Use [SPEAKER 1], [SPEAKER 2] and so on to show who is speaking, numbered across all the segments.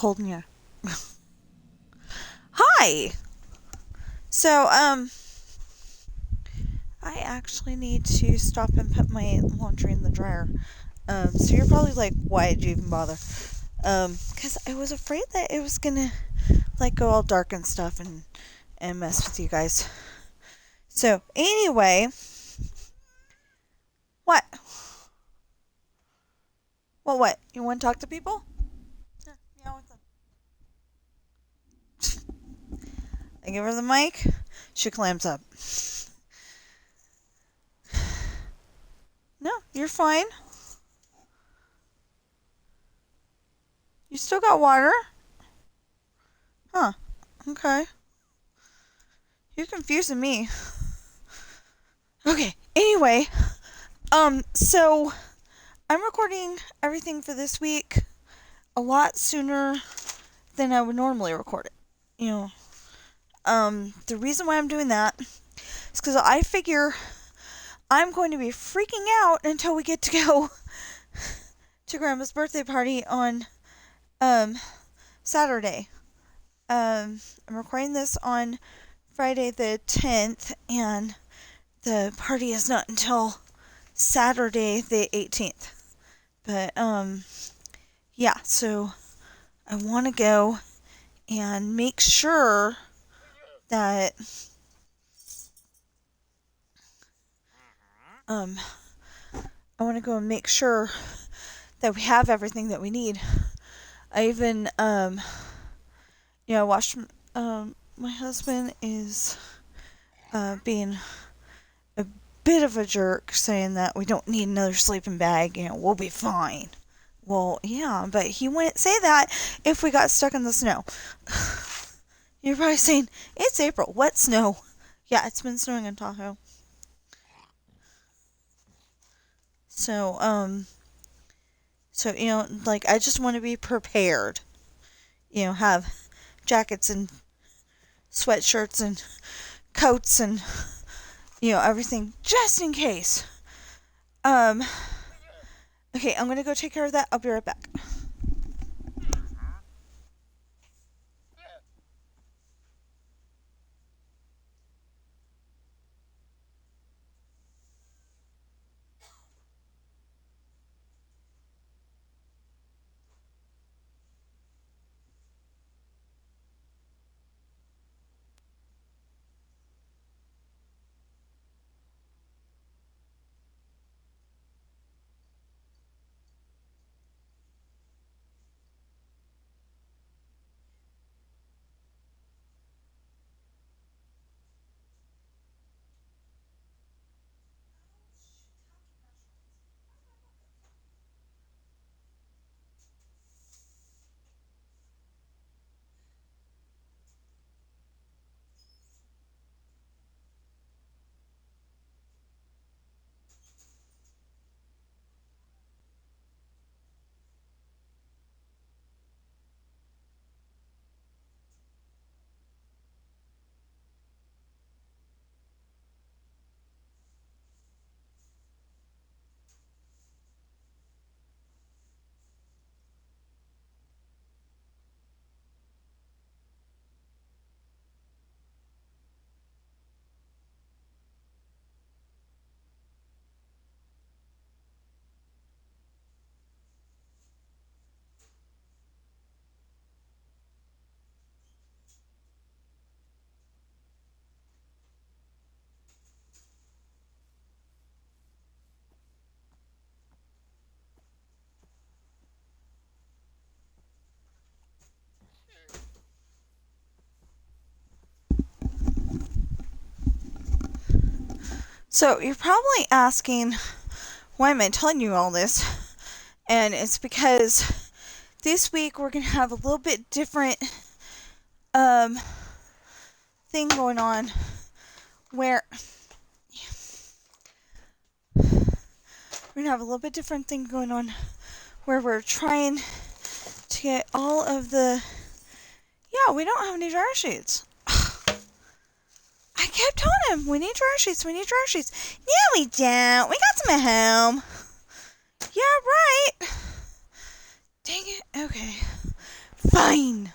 [SPEAKER 1] cold in here. Hi! So, I actually need to stop and put my laundry in the dryer. So you're probably like, why did you even bother? Because I was afraid that it was gonna, like, go all dark and stuff and mess with you guys. So, anyway, what? Well, what? You want to talk to people? Yeah, what's up? I give her the mic. She clams up. No, you're fine. You still got water? Huh. Okay. You're confusing me. Okay. Anyway, so I'm recording everything for this week a lot sooner than I would normally record it. You know, the reason why I'm doing that is because I figure I'm going to be freaking out until we get to go to Grandma's birthday party on, Saturday. I'm recording this on Friday the 10th, and the party is not until Saturday the 18th. But, yeah, so I want to go and make sure that, I want to go and make sure that we have everything that we need. I even, watched, my husband is, being a bit of a jerk, saying that we don't need another sleeping bag, we'll be fine. Well, yeah, but he wouldn't say that if we got stuck in the snow. You're probably saying, it's April, what snow? Yeah, it's been snowing in Tahoe. So, like, I just want to be prepared. Have jackets and sweatshirts and coats and, everything just in case. Okay, I'm gonna go take care of that. I'll be right back. So, you're probably asking, why am I telling you all this? And it's because this week we're going to have a little bit different, thing going on where we're trying to get all of the, yeah, we don't have any dryer sheets. I kept telling him, we need dryer sheets. No, we don't. We got some at home. Yeah, right. Dang it. Okay. Fine.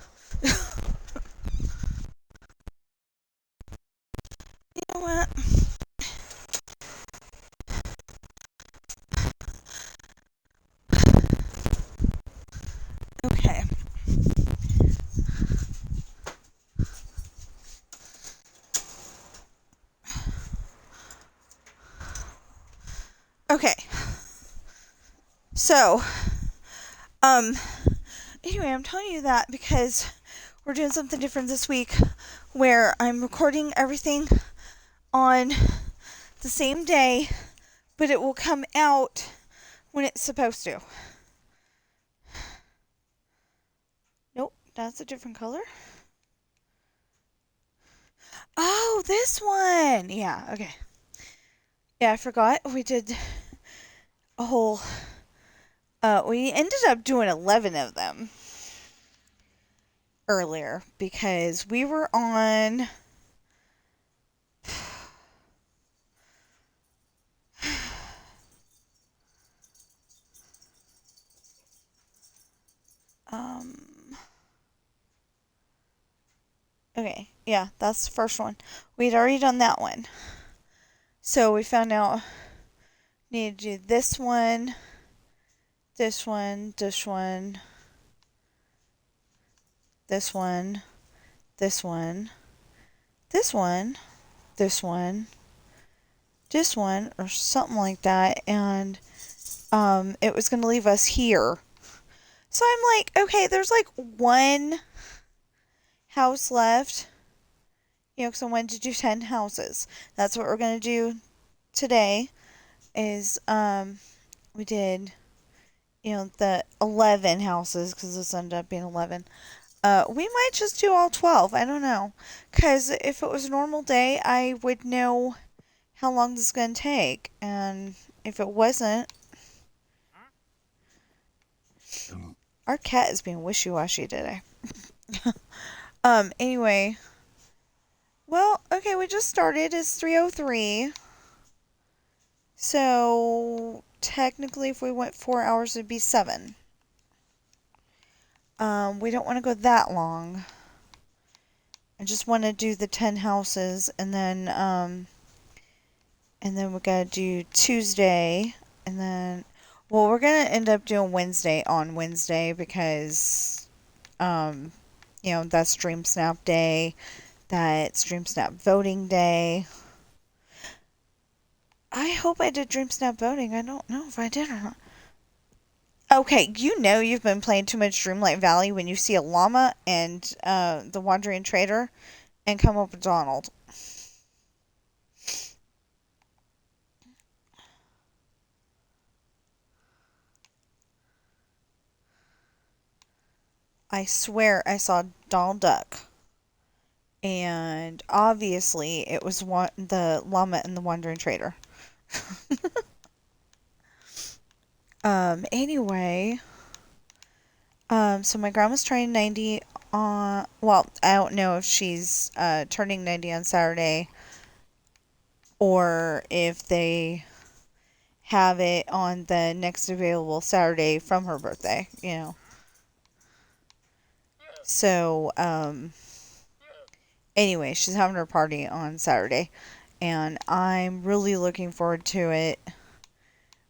[SPEAKER 1] You know what? Okay. Okay. So, anyway, I'm telling you that because we're doing something different this week where I'm recording everything on the same day, but it will come out when it's supposed to. Nope, that's a different color. Oh, this one. Yeah, okay. Yeah, I forgot. We did a whole we ended up doing 11 of them earlier because we were on okay, yeah, that's the first one. We'd already done that one. So we found out need to do this one, this one, this one, this one, this one, this one, this one, this one, or something like that, and it was going to leave us here. So I'm like, okay, there's like one house left, because I wanted to do 10 houses. That's what we're going to do today is we did, the 11 houses because this ended up being 11. We might just do all 12. I don't know. Because if it was a normal day, I would know how long this is going to take. And if it wasn't, our cat is being wishy-washy today. Anyway. Well, okay, we just started. It's 3:03. So, technically, if we went 4 hours, it'd be 7. We don't want to go that long. I just want to do the 10 houses, and then we gotta do Tuesday, and then, well, we're gonna end up doing Wednesday on Wednesday because, that's Dream Snap Day, that's Dream Snap Voting Day. I hope I did Dream Snap Voting. I don't know if I did or not. Okay, you've been playing too much Dreamlight Valley when you see a llama and the Wandering Traitor and come up with Donald. I swear I saw Donald Duck. And obviously it was the llama and the Wandering Traitor. Anyway, so my grandma's turning 90 on, well, I don't know if she's turning 90 on Saturday or if they have it on the next available Saturday from her birthday, So, anyway, she's having her party on Saturday, and I'm really looking forward to it.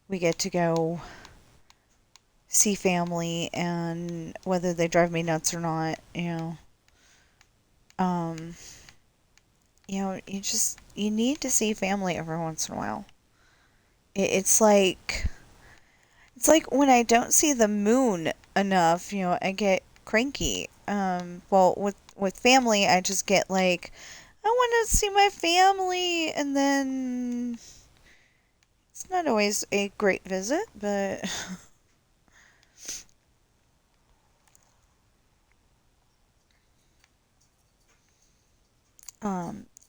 [SPEAKER 1] We get to go see family, and whether they drive me nuts or not, you need to see family every once in a while. It's like when I don't see the moon enough, I get cranky. Well, with family, I just get like, I want to see my family, and then it's not always a great visit, but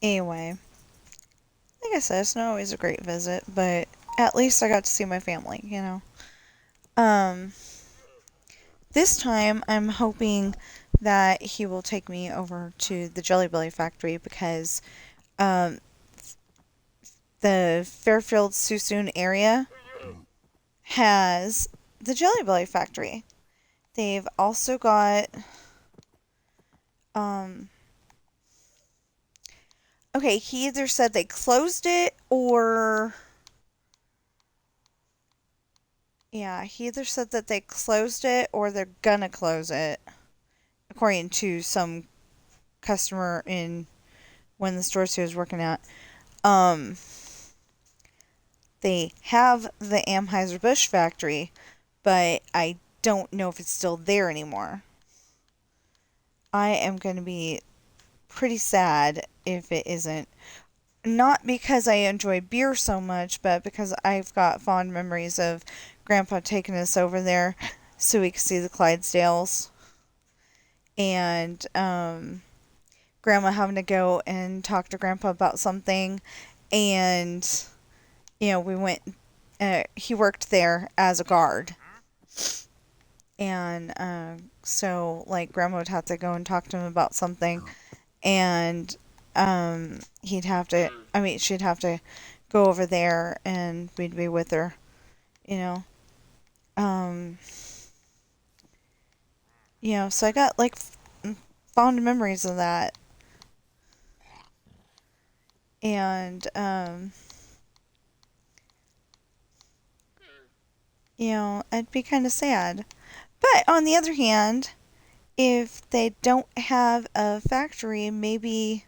[SPEAKER 1] anyway, like I said, it's not always a great visit, but at least I got to see my family, This time I'm hoping that he will take me over to the Jelly Belly factory because the Fairfield Susoon area has the Jelly Belly factory. They've also got Um, okay, he either said they closed it or. Yeah, he either said that they closed it or they're gonna close it, according to some customer in one of the stores he was working at. Um, they have the Anheuser-Busch factory, but I don't know if it's still there anymore. I am going to be pretty sad if it isn't. Not because I enjoy beer so much, but because I've got fond memories of Grandpa taking us over there so we could see the Clydesdales. And Grandma having to go and talk to Grandpa about something. And, we went, he worked there as a guard. And so, like, Grandma would have to go and talk to him about something. And she'd have to go over there and we'd be with her, you know. Um, so I got, like, fond memories of that. And, I'd be kind of sad. But on the other hand, if they don't have a factory, maybe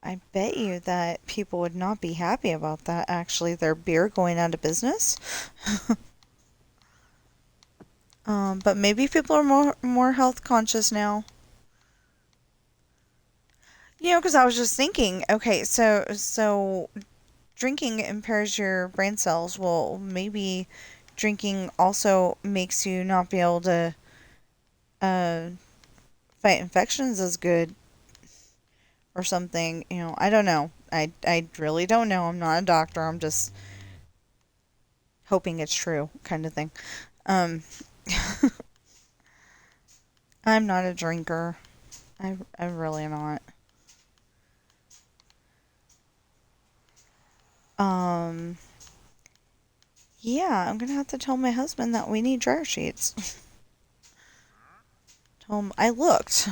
[SPEAKER 1] I bet you that people would not be happy about that, actually, their beer going out of business. But maybe people are more health conscious now. Because I was just thinking, okay, so drinking impairs your brain cells. Well, maybe drinking also makes you not be able to uh, fight infections as good or something. I don't know. I really don't know. I'm not a doctor. I'm just hoping it's true, kind of thing. Um, I'm not a drinker. I'm really not. Um, yeah, I'm gonna have to tell my husband that we need dryer sheets. Tell him I looked.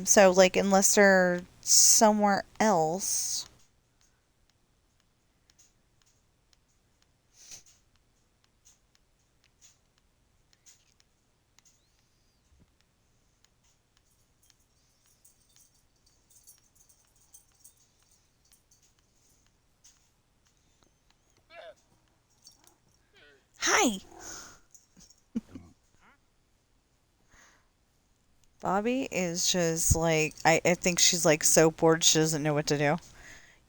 [SPEAKER 1] So like unless they're somewhere else. Hi. Bobby is just like I think she's like so bored she doesn't know what to do.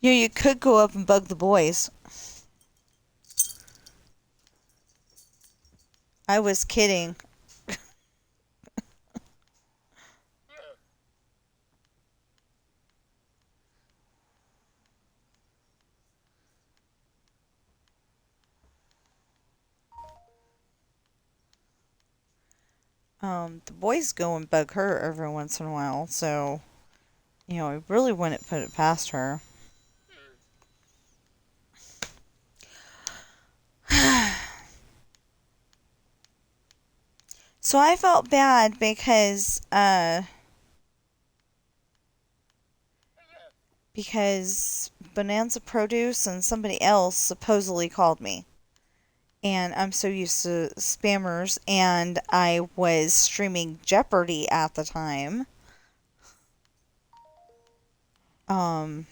[SPEAKER 1] You could go up and bug the boys. I was kidding. The boys go and bug her every once in a while, so I really wouldn't put it past her. So I felt bad because Bonanza Produce and somebody else supposedly called me. And I'm so used to spammers, and I was streaming Jeopardy at the time. Um,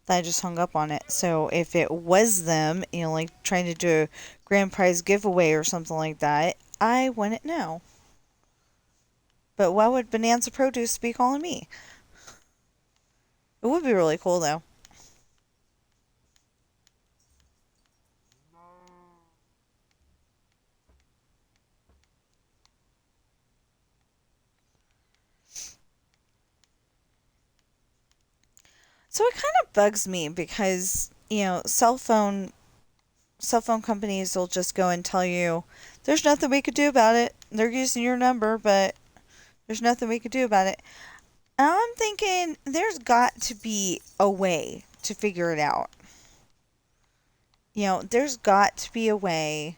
[SPEAKER 1] that I just hung up on it. So if it was them, like trying to do a grand prize giveaway or something like that, I wouldn't know. But why would Bonanza Produce be calling me? It would be really cool though. So it kind of bugs me because, cell phone companies will just go and tell you there's nothing we could do about it. They're using your number, but there's nothing we could do about it. And I'm thinking there's got to be a way to figure it out. There's got to be a way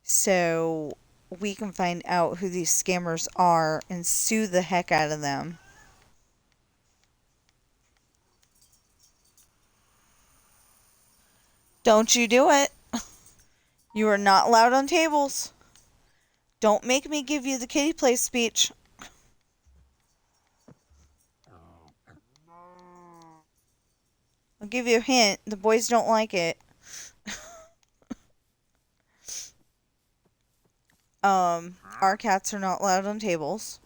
[SPEAKER 1] so we can find out who these scammers are and sue the heck out of them. Don't you do it. You are not allowed on tables. Don't make me give you the kitty play speech. I'll give you a hint. The boys don't like it. Our cats are not allowed on tables.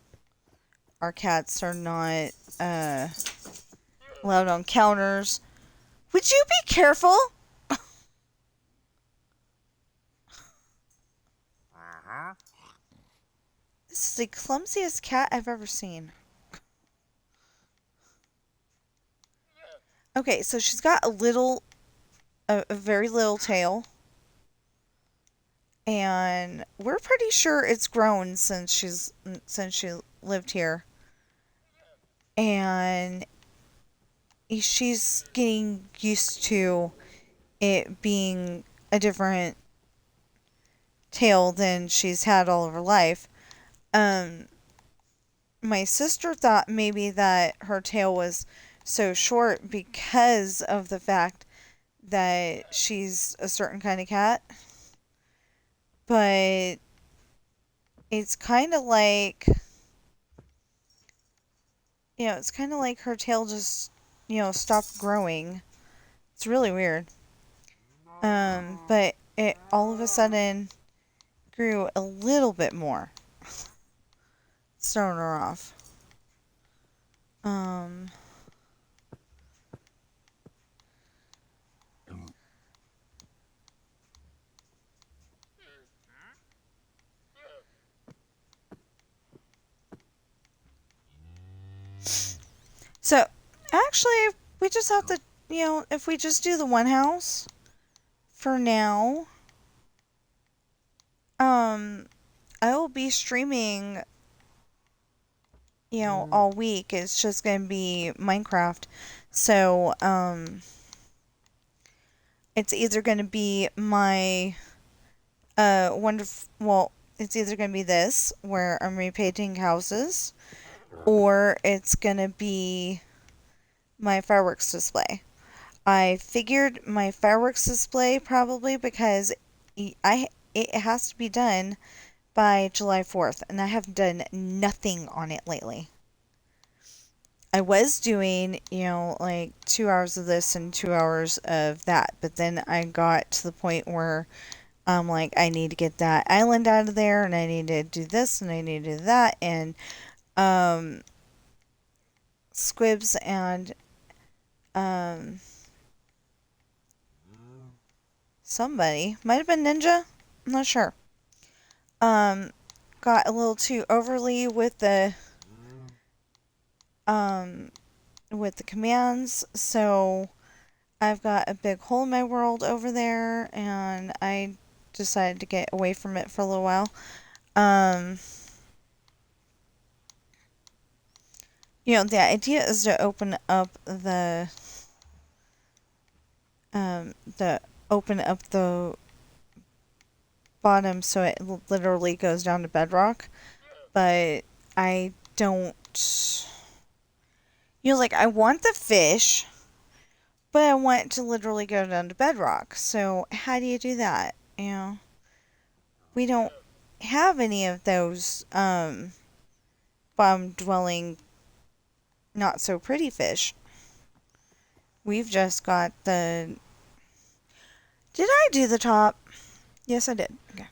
[SPEAKER 1] Our cats are not allowed on counters. Would you be careful? This is the clumsiest cat I've ever seen. Okay, so she's got a very little tail. And we're pretty sure it's grown since she lived here. And she's getting used to it being a different tail than she's had all of her life. My sister thought maybe that her tail was so short because of the fact that she's a certain kind of cat. But it's kind of like, it's kind of like her tail just, stopped growing. It's really weird. But it all of a sudden grew a little bit more. Throwing her off. So, actually, we just have to, if we just do the one house for now, I will be streaming, all week. It's just going to be Minecraft. So, it's either going to be my, it's either going to be this, where I'm repainting houses, or it's going to be my fireworks display. I figured my fireworks display probably because it has to be done by July 4th, and I have done nothing on it lately. I was doing, like 2 hours of this and 2 hours of that, but then I got to the point where I'm like, I need to get that island out of there, and I need to do this, and I need to do that, and Squibs and somebody, might have been Ninja, I'm not sure, got a little too overly with the commands, so I've got a big hole in my world over there, and I decided to get away from it for a little while. The idea is to open up the bottom so it literally goes down to bedrock, but I don't, like, I want the fish, but I want it to literally go down to bedrock. So how do you do that? We don't have any of those bottom dwelling, not so pretty fish. We've just got the. Did I do the top? Yes, I did. Okay.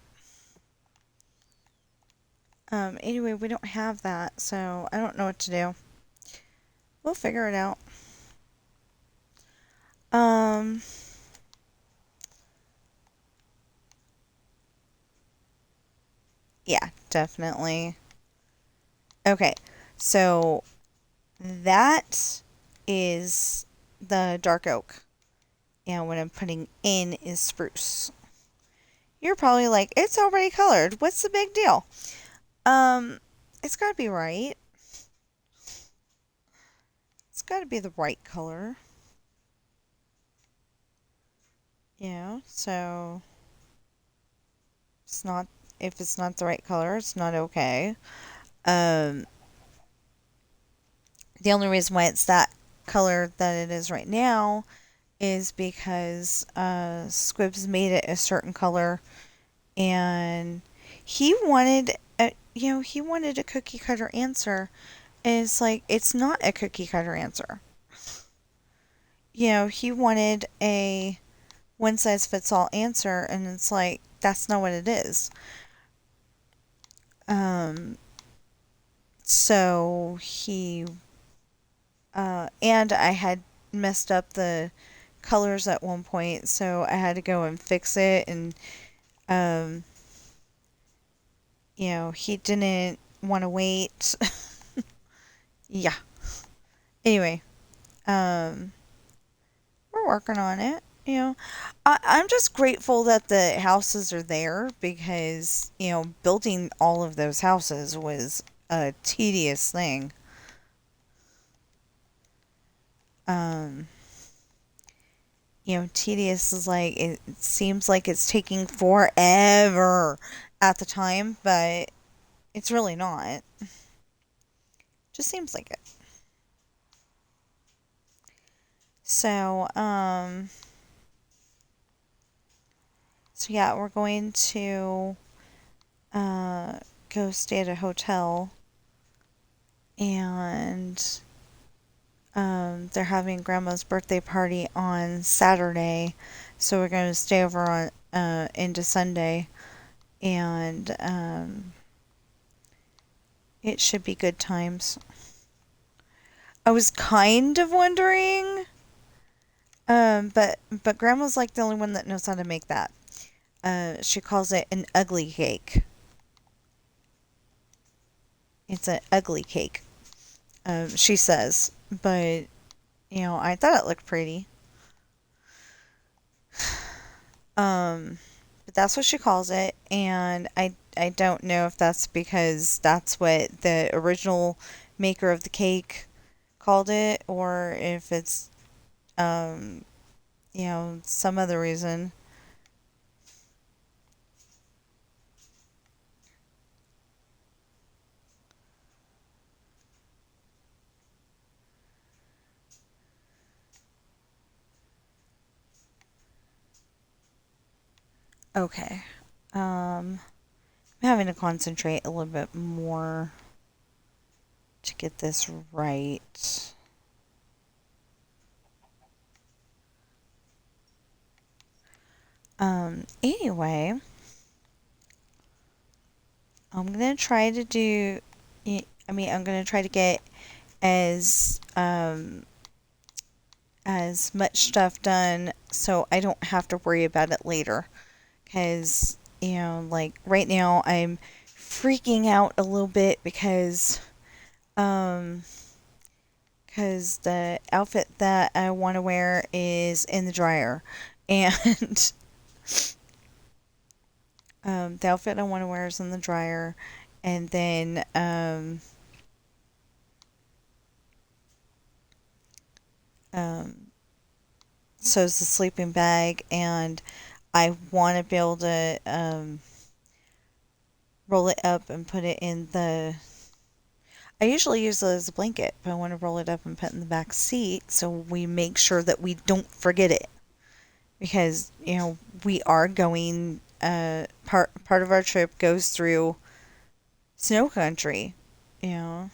[SPEAKER 1] Anyway, we don't have that, so I don't know what to do. We'll figure it out. Yeah, definitely. Okay, so that is the dark oak. And what I'm putting in is spruce. You're probably like, it's already colored. What's the big deal? It's gotta be right. It's gotta be the right color. So it's not if it's not the right color, it's not okay. Um, the only reason why it's that color that it is right now is because Squibs made it a certain color, and he wanted he wanted a cookie cutter answer, and it's like it's not a cookie cutter answer. He wanted a one size fits all answer, and it's like that's not what it is. Um, so he and I had messed up the colors at one point, so I had to go and fix it, and um, he didn't want to wait. Yeah. Anyway, um, we're working on it. I'm just grateful that the houses are there because, building all of those houses was a tedious thing. Um, tedious is like, it seems like it's taking forever at the time, but it's really not. Just seems like it. So, so yeah, we're going to go stay at a hotel, and they're having Grandma's birthday party on Saturday, so we're going to stay over on into Sunday, and it should be good times. I was kind of wondering, but Grandma's like the only one that knows how to make that. She calls it an ugly cake. It's an ugly cake, she says, but I thought it looked pretty. But that's what she calls it, and I don't know if that's because that's what the original maker of the cake called it, or if it's um, some other reason. Okay. I'm having to concentrate a little bit more to get this right. Anyway, I'm gonna try to do. I'm gonna try to get as as much stuff done so I don't have to worry about it later. Because like right now, I'm freaking out a little bit um, because the outfit that I want to wear is in the dryer, and the outfit I want to wear is in the dryer, and then um, so is the sleeping bag, and I want to be able to roll it up and put it in the. I usually use it as a blanket, but I want to roll it up and put it in the back seat so we make sure that we don't forget it. Because, we are going, part of our trip goes through snow country. You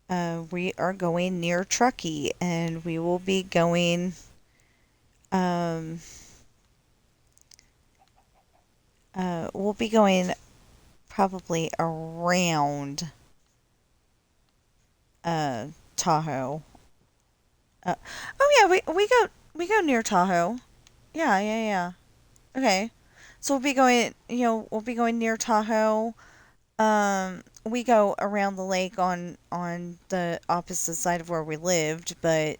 [SPEAKER 1] know, we are going near Truckee, and we will be going, um, we'll be going probably around, Tahoe. Oh yeah, we go near Tahoe. Yeah, yeah, yeah. Okay. So we'll be going near Tahoe. We go around the lake on the opposite side of where we lived, but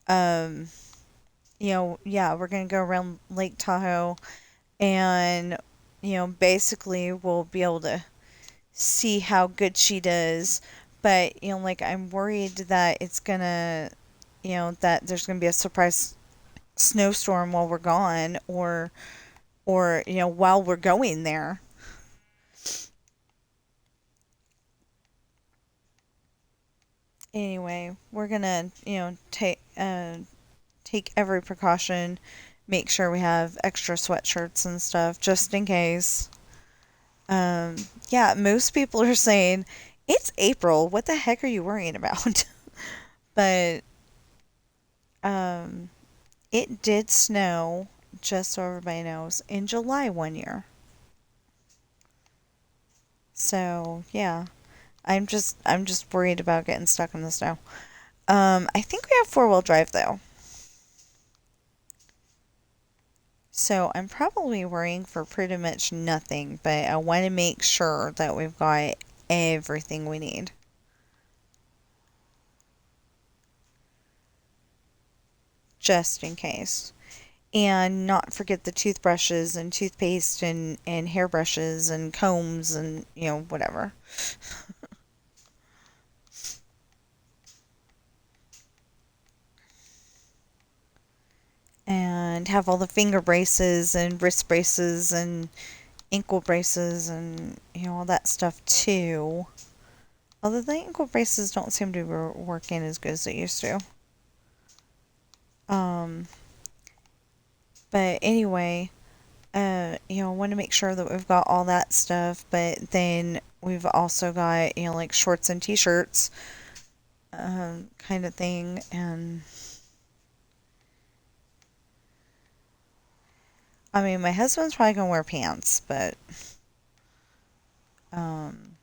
[SPEAKER 1] um, yeah, we're gonna go around Lake Tahoe, and basically we'll be able to see how good she does. But like I'm worried that it's gonna, that there's gonna be a surprise snowstorm while we're gone, or while we're going there. Anyway, we're gonna, take every precaution, make sure we have extra sweatshirts and stuff just in case. Um, yeah, most people are saying it's April. What the heck are you worrying about? But um, it did snow, just so everybody knows, in July one year. So yeah, I'm just worried about getting stuck in the snow. I think we have four-wheel drive though. So I'm probably worrying for pretty much nothing, but I want to make sure that we've got everything we need. Just in case. And not forget the toothbrushes and toothpaste and hairbrushes and combs and, whatever. And have all the finger braces and wrist braces and ankle braces and, all that stuff too. Although the ankle braces don't seem to be working as good as they used to. Um, but anyway, want to make sure that we've got all that stuff, but then we've also got, like shorts and t-shirts, kind of thing, and I mean, my husband's probably gonna wear pants, but, um,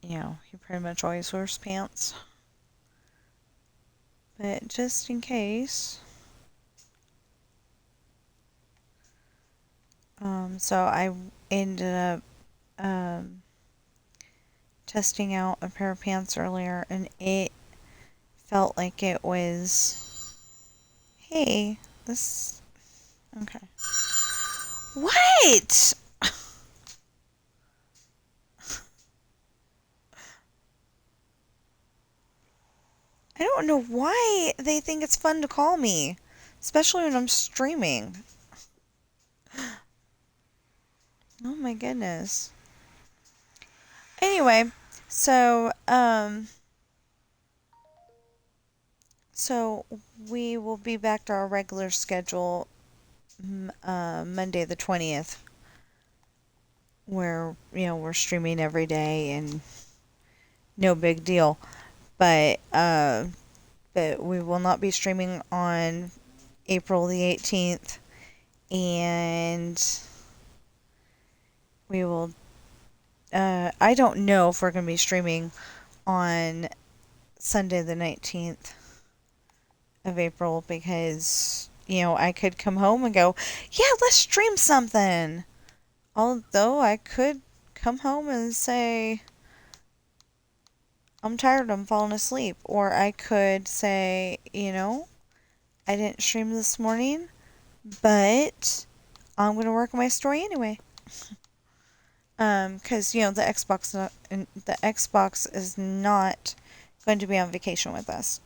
[SPEAKER 1] he pretty much always wears pants, but just in case. So I ended up, testing out a pair of pants earlier, and it felt like it was, hey, this, okay. What? I don't know why they think it's fun to call me, especially when I'm streaming. Oh my goodness. Anyway, so so we will be back to our regular schedule Monday the 20th, where we're streaming every day and no big deal. But we will not be streaming on April the 18th, and we will. I don't know if we're going to be streaming on Sunday the 19th of April because, I could come home and go, yeah, let's stream something. Although I could come home and say, I'm tired, I'm falling asleep. Or I could say, I didn't stream this morning, but I'm going to work on my story anyway. Because, the Xbox is not going to be on vacation with us.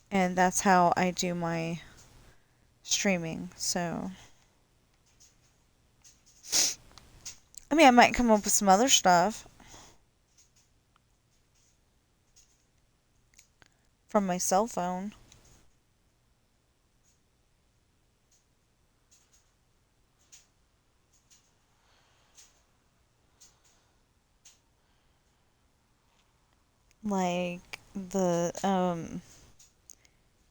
[SPEAKER 1] And that's how I do my streaming. So, I mean, I might come up with some other stuff from my cell phone. Like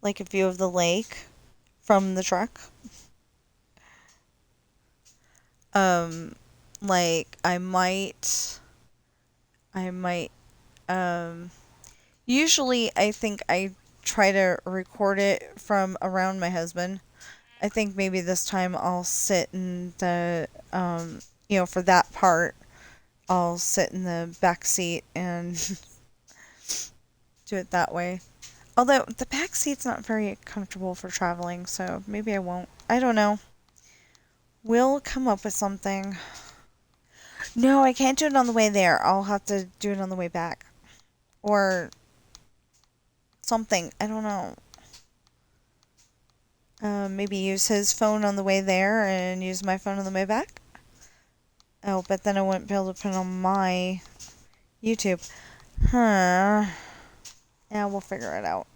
[SPEAKER 1] like a view of the lake from the truck. Um, like I might, usually I think I try to record it from around my husband. I think maybe this time I'll sit in the, for that part, I'll sit in the back seat and do it that way. Although the back seat's not very comfortable for traveling, so maybe I won't. I don't know. We'll come up with something. No, I can't do it on the way there. I'll have to do it on the way back. Or something. I don't know. Maybe use his phone on the way there and use my phone on the way back. Oh, but then I wouldn't be able to put on my YouTube. Huh. Yeah, we'll figure it out.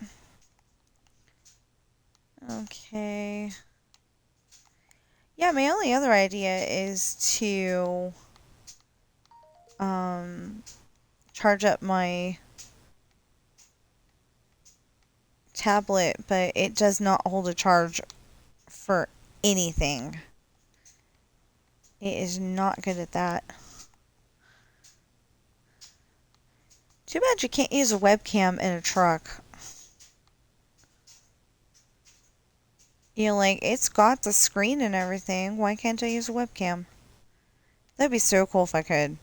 [SPEAKER 1] Okay. Yeah, my only other idea is to charge up my tablet, but it does not hold a charge for anything. It is not good at that. Too bad you can't use a webcam in a truck. You know, like, it's got the screen and everything. Why can't I use a webcam? That'd be so cool if I could.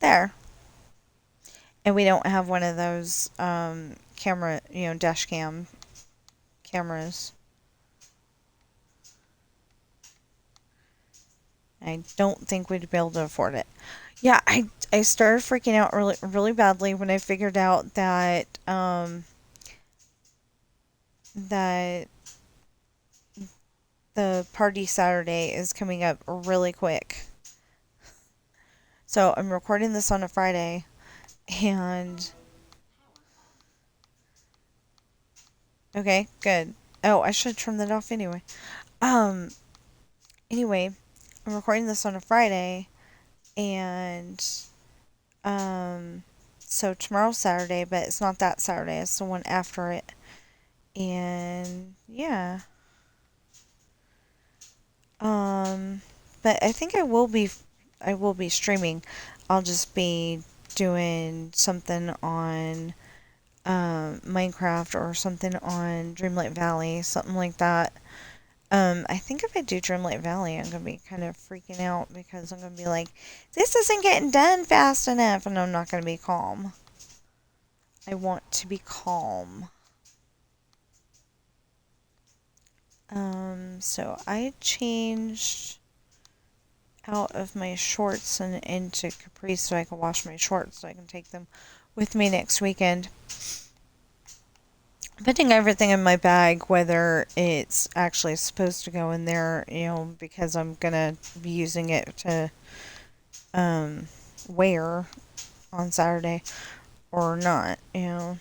[SPEAKER 1] There. And we don't have one of those, camera, dash cam cameras. I don't think we'd be able to afford it. Yeah, I started freaking out really, really badly when I figured out that, that the party Saturday is coming up really quick. So I'm recording this on a Friday, and okay, good. Oh, I should turn that off anyway. Um, anyway, I'm recording this on a Friday, and so tomorrow's Saturday, but it's not that Saturday, it's the one after it. And yeah. But I think I will be streaming. I'll just be doing something on Minecraft or something on Dreamlight Valley, something like that. I think if I do Dreamlight Valley, I'm gonna be kind of freaking out because I'm gonna be like, this isn't getting done fast enough, and I'm not gonna be calm. I want to be calm. So I changed out of my shorts and into capris so I can wash my shorts so I can take them with me next weekend. Putting everything in my bag, whether it's actually supposed to go in there, because I'm gonna be using it to wear on Saturday or not, I'm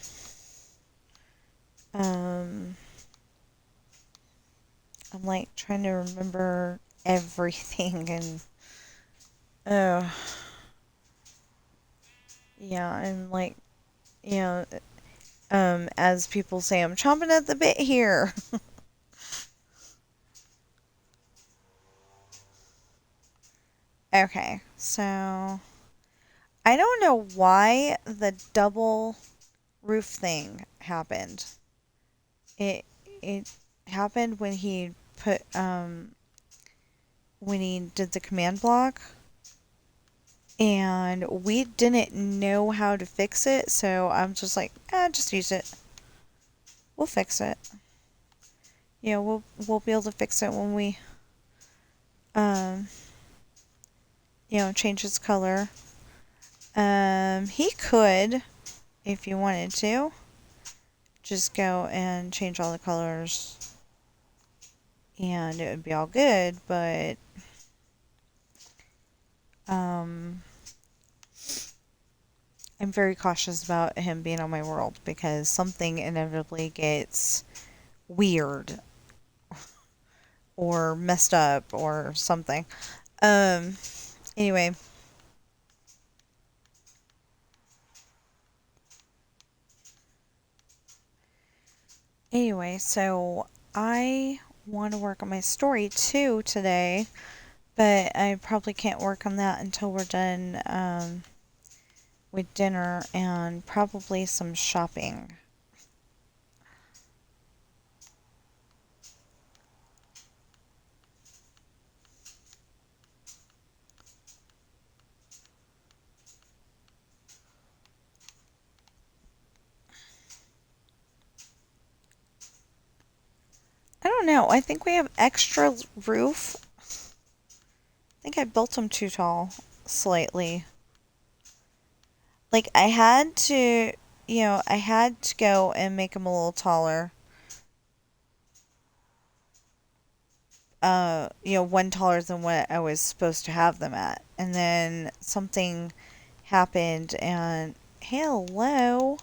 [SPEAKER 1] like trying to remember everything and oh yeah, I'm like, as people say, I'm chomping at the bit here. Okay, so I don't know why the double roof thing happened. It happened when he put when he did the command block, and we didn't know how to fix it, so I'm just like, just use it. We'll fix it. Yeah, we'll be able to fix it when we change its color. He could, if you wanted to, just go and change all the colors and it would be all good, but I'm very cautious about him being on my world because something inevitably gets weird or messed up or something. Anyway. Anyway, so I want to work on my story too today, but I probably can't work on that until we're done with dinner and probably some shopping. I don't know. I think we have extra roof. I think I built them too tall, slightly. Like, I had to, I had to go and make them a little taller. One taller than what I was supposed to have them at. And then something happened and hello.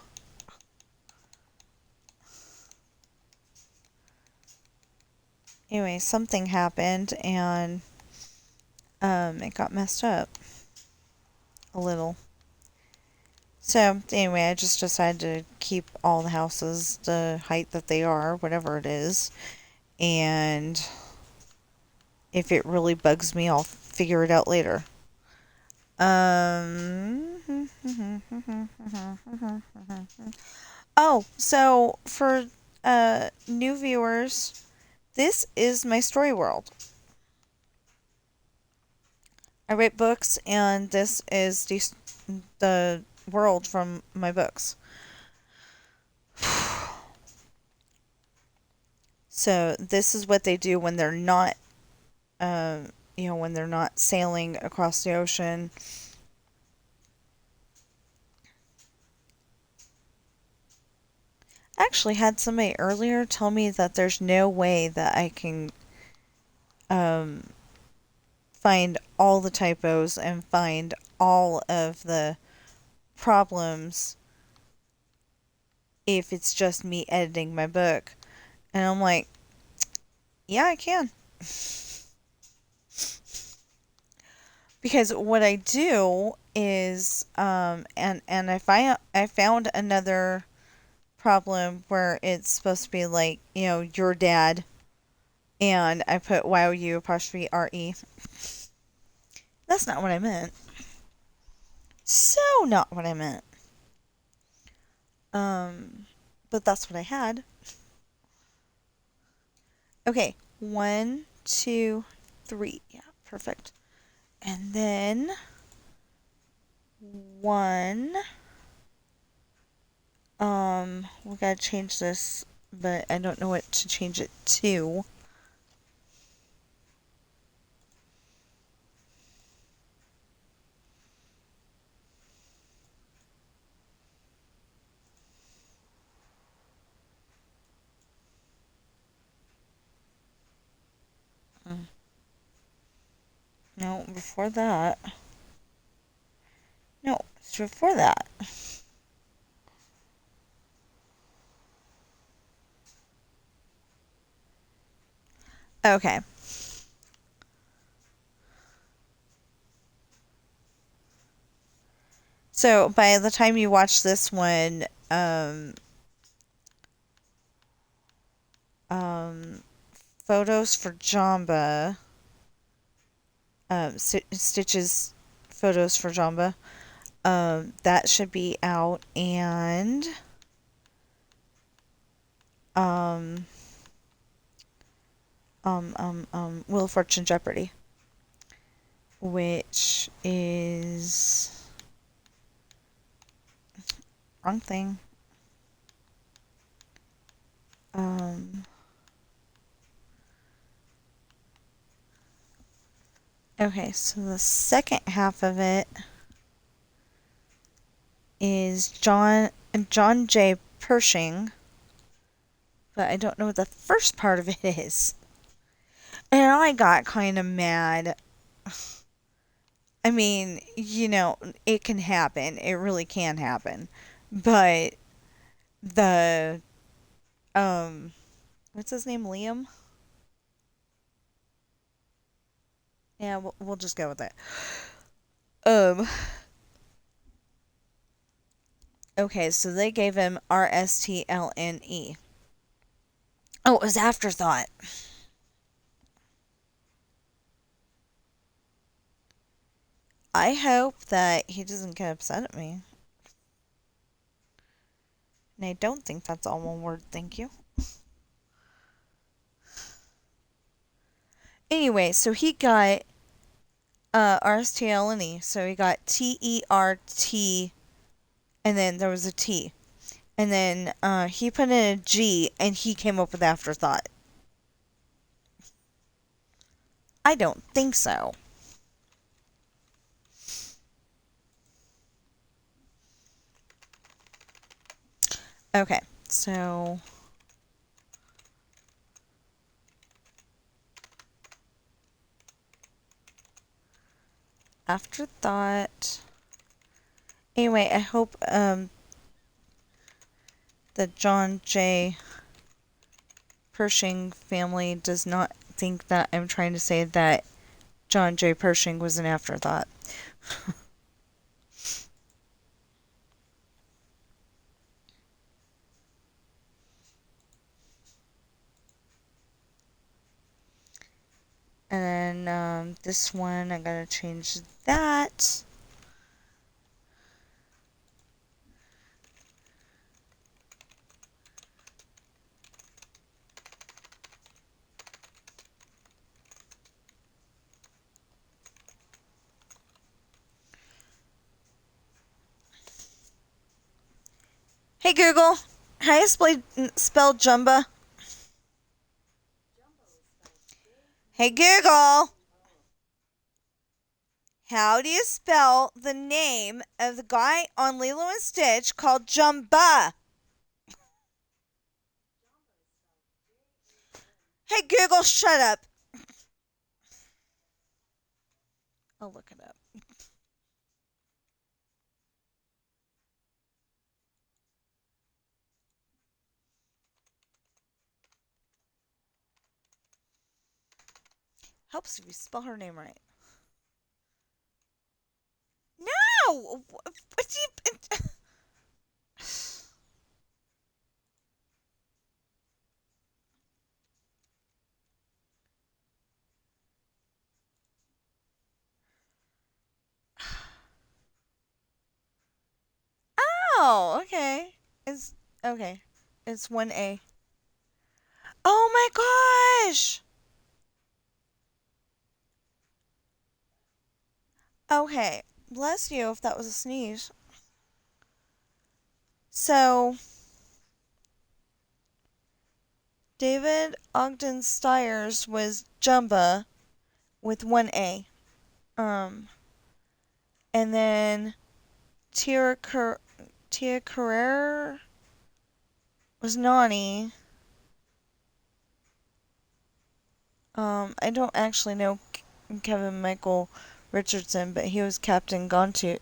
[SPEAKER 1] Anyway, something happened and it got messed up a little. So anyway, I just decided to keep all the houses the height that they are, whatever it is. And if it really bugs me, I'll figure it out later. Oh, so for new viewers, this is my story world. I write books, and this is the world from my books. So this is what they do when they're not, when they're not sailing across the ocean. I actually had somebody earlier tell me that there's no way that I can find all the typos and find all of the problems if it's just me editing my book. And I'm like, yeah, I can. Because what I do is, and I found another problem where it's supposed to be like, your dad, and I put YOU apostrophe RE. That's not what I meant. So not what I meant. But that's what I had. Okay, 1, 2, 3. Yeah, perfect. And then 1. We gotta change this, but I don't know what to change it to. No, before that. No, it's before that. Okay. So by the time you watch this one, photos for Jamba, Stitch's photos for Jamba, that should be out, and Wheel of Fortune Jeopardy, which is wrong thing. Okay, so the second half of it is John J. Pershing, but I don't know what the first part of it is. And I got kind of mad. I mean, it can happen. It really can happen. But the what's his name? Liam? Yeah, we'll just go with that. Okay, so they gave him RSTLNE. Oh, it was Afterthought. I hope that he doesn't get upset at me. And I don't think that's all one word, thank you. Anyway, so he got RSTLNE. So he got TERT, and then there was a T. And then he put in a G, and he came up with Afterthought. I don't think so. Okay, so afterthought. Anyway, I hope the John J. Pershing family does not think that I'm trying to say that John J. Pershing was an afterthought. And then this one, I gotta change that. Hey Google, how do you spell Jumba? Hey Google, how do you spell the name of the guy on Lilo and Stitch called Jumba? Hey Google, shut up. I'll look it up. Helps if you spell her name right. No! What do you... Oh, okay. Okay. It's 1A. Oh my gosh! Okay. Bless you if that was a sneeze. So, David Ogden Stiers was Jumba with 1A. And then Tia Carrere was Nani. I don't actually know Kevin Michael Richardson, but he was Captain Gantu.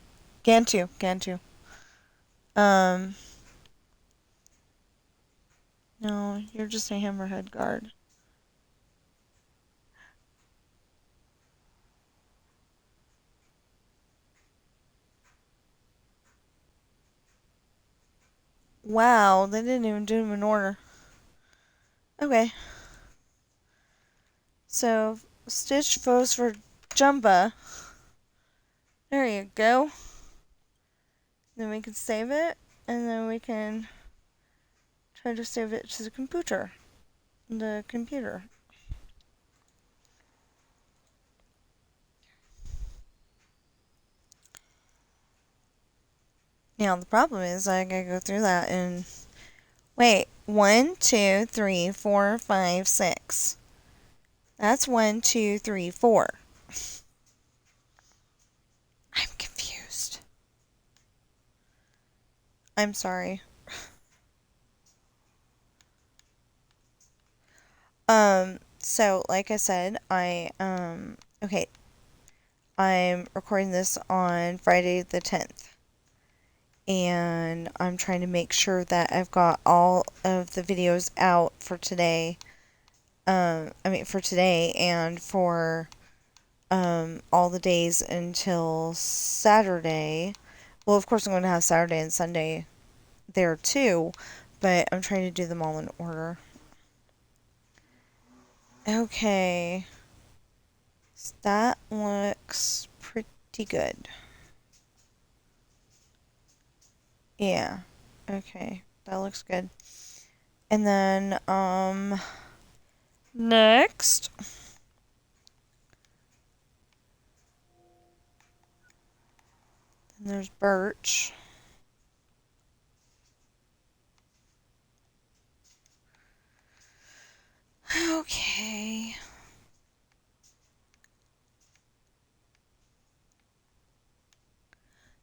[SPEAKER 1] Um, no, you're just a hammerhead guard. Wow, they didn't even do them in order. Okay. So, Stitch votes for Jumba. There you go. Then we can save it, and then we can try to save it to the computer. Now, the problem is I gotta go through that and... Wait, 1, 2, 3, 4, 5, 6. That's 1, 2, 3, 4. I'm confused. I'm sorry. So, like I said, okay. I'm recording this on Friday the 10th. And I'm trying to make sure that I've got all of the videos out for today. For today and for all the days until Saturday. Well, of course, I'm going to have Saturday and Sunday there too, but I'm trying to do them all in order. Okay. That looks pretty good. Yeah. Okay. That looks good. And then, next. Then there's Birch. Okay.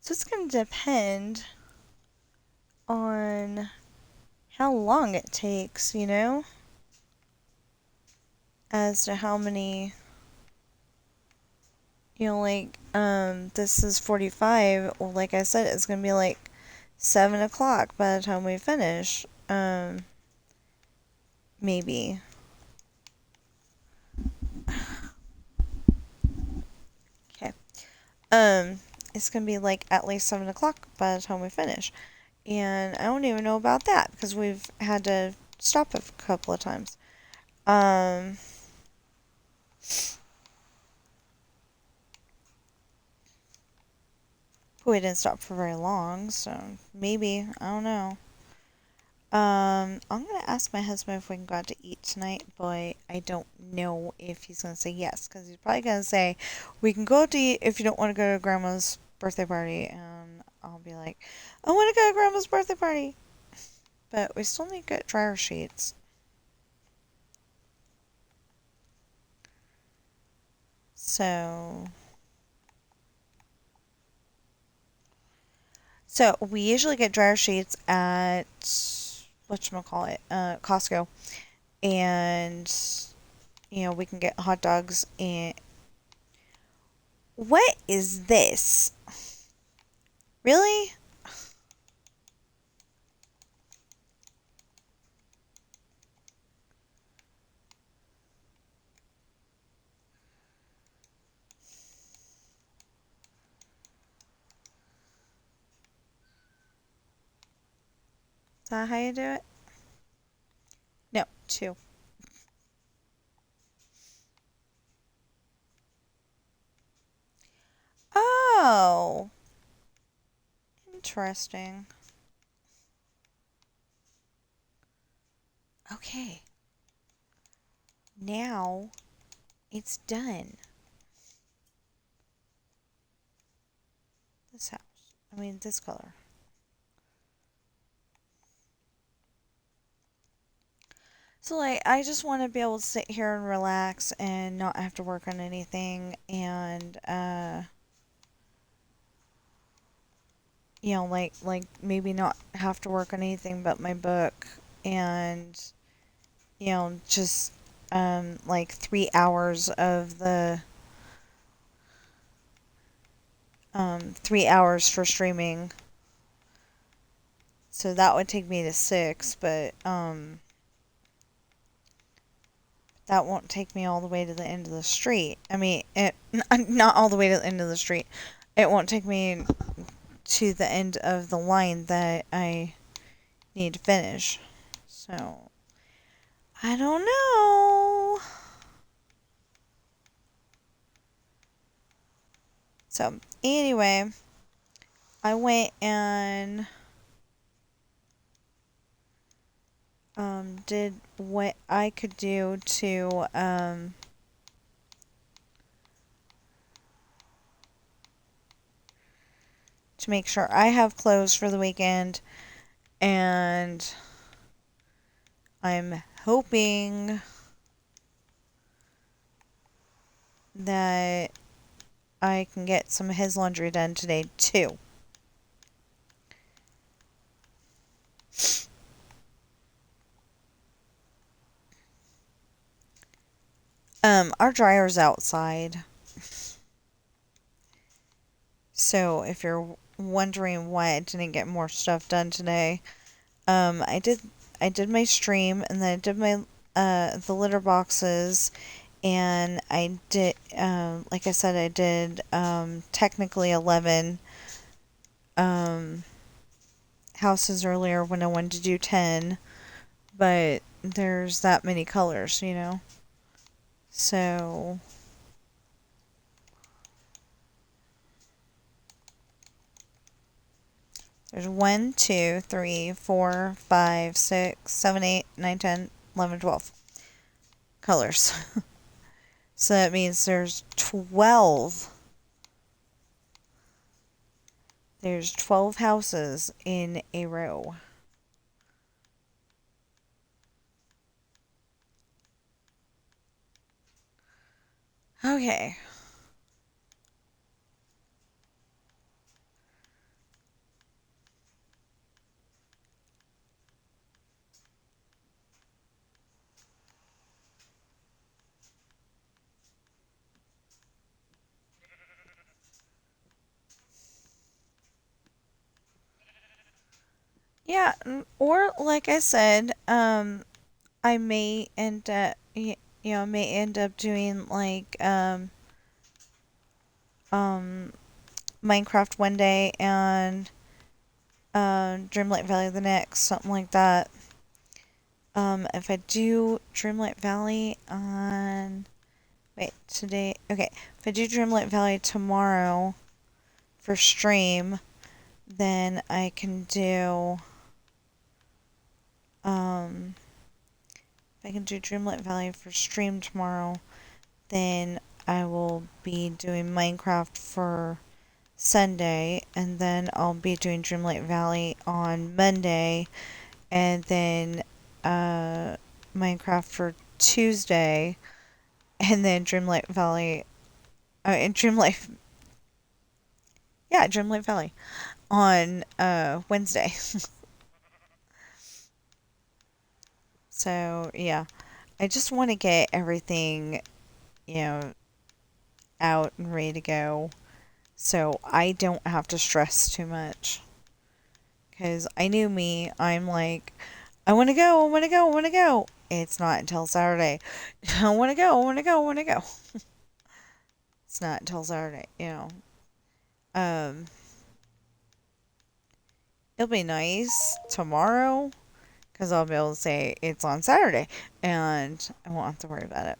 [SPEAKER 1] So it's going to depend on how long it takes, as to how many, this is 45. Well, like I said, it's gonna be like 7 o'clock by the time we finish. Maybe. Okay. It's gonna be like at least 7 o'clock by the time we finish. And I don't even know about that because we've had to stop a couple of times. We didn't stop for very long, so maybe, I don't know. I'm gonna ask my husband if we can go out to eat tonight, but I don't know if he's gonna say yes, because he's probably gonna say, we can go out to eat if you don't want to go to Grandma's birthday party, and I'll be like, I want to go to Grandma's birthday party, but we still need to get dryer sheets. So we usually get dryer sheets at whatchamacallit, Costco, and we can get hot dogs. And what is this? Really? Is that how you do it? No, 2. Oh, interesting. Okay, now it's done. This house. I mean, this color. So, like, I just want to be able to sit here and relax and not have to work on anything and, like maybe not have to work on anything but my book and, just, like 3 hours of the, 3 hours for streaming. So that would take me to 6, but, that won't take me all the way to the end of the street. I mean, not all the way to the end of the street. It won't take me to the end of the line that I need to finish. So, I don't know. So, anyway, I went and did what I could do to make sure I have clothes for the weekend, and I'm hoping that I can get some of his laundry done today too. Our dryer's outside. So if you're wondering why I didn't get more stuff done today, I did my stream, and then I did my the litter boxes, and I did like I said, I did technically 11 houses earlier when I wanted to do 10, but there's that many colors, So there's 1, 2, 3, 4, 5, 6, 7, 8, 9, 10, 11, 12 colors. So that means there's 12. There's 12 houses in a row. Okay. Yeah, or like I said, I may end up, may end up doing like um, Minecraft one day and Dreamlight Valley the next, something like that. If I do Dreamlight Valley on, wait, today, okay, if I do Dreamlight Valley tomorrow for stream, then I can do, um, if I can do Dreamlight Valley for stream tomorrow, then I will be doing Minecraft for Sunday, and then I'll be doing Dreamlight Valley on Monday, and then Minecraft for Tuesday, and then Dreamlight Valley, and Dreamlight, yeah, Dreamlight Valley on Wednesday. So yeah, I just want to get everything, you know, out and ready to go, so I don't have to stress too much. Because I knew me, I'm like, I want to go, I want to go, I want to go. It's not until Saturday. I want to go, I want to go, I want to go. It's not until Saturday. Um, it'll be nice tomorrow because I'll be able to say it's on Saturday and I won't have to worry about it.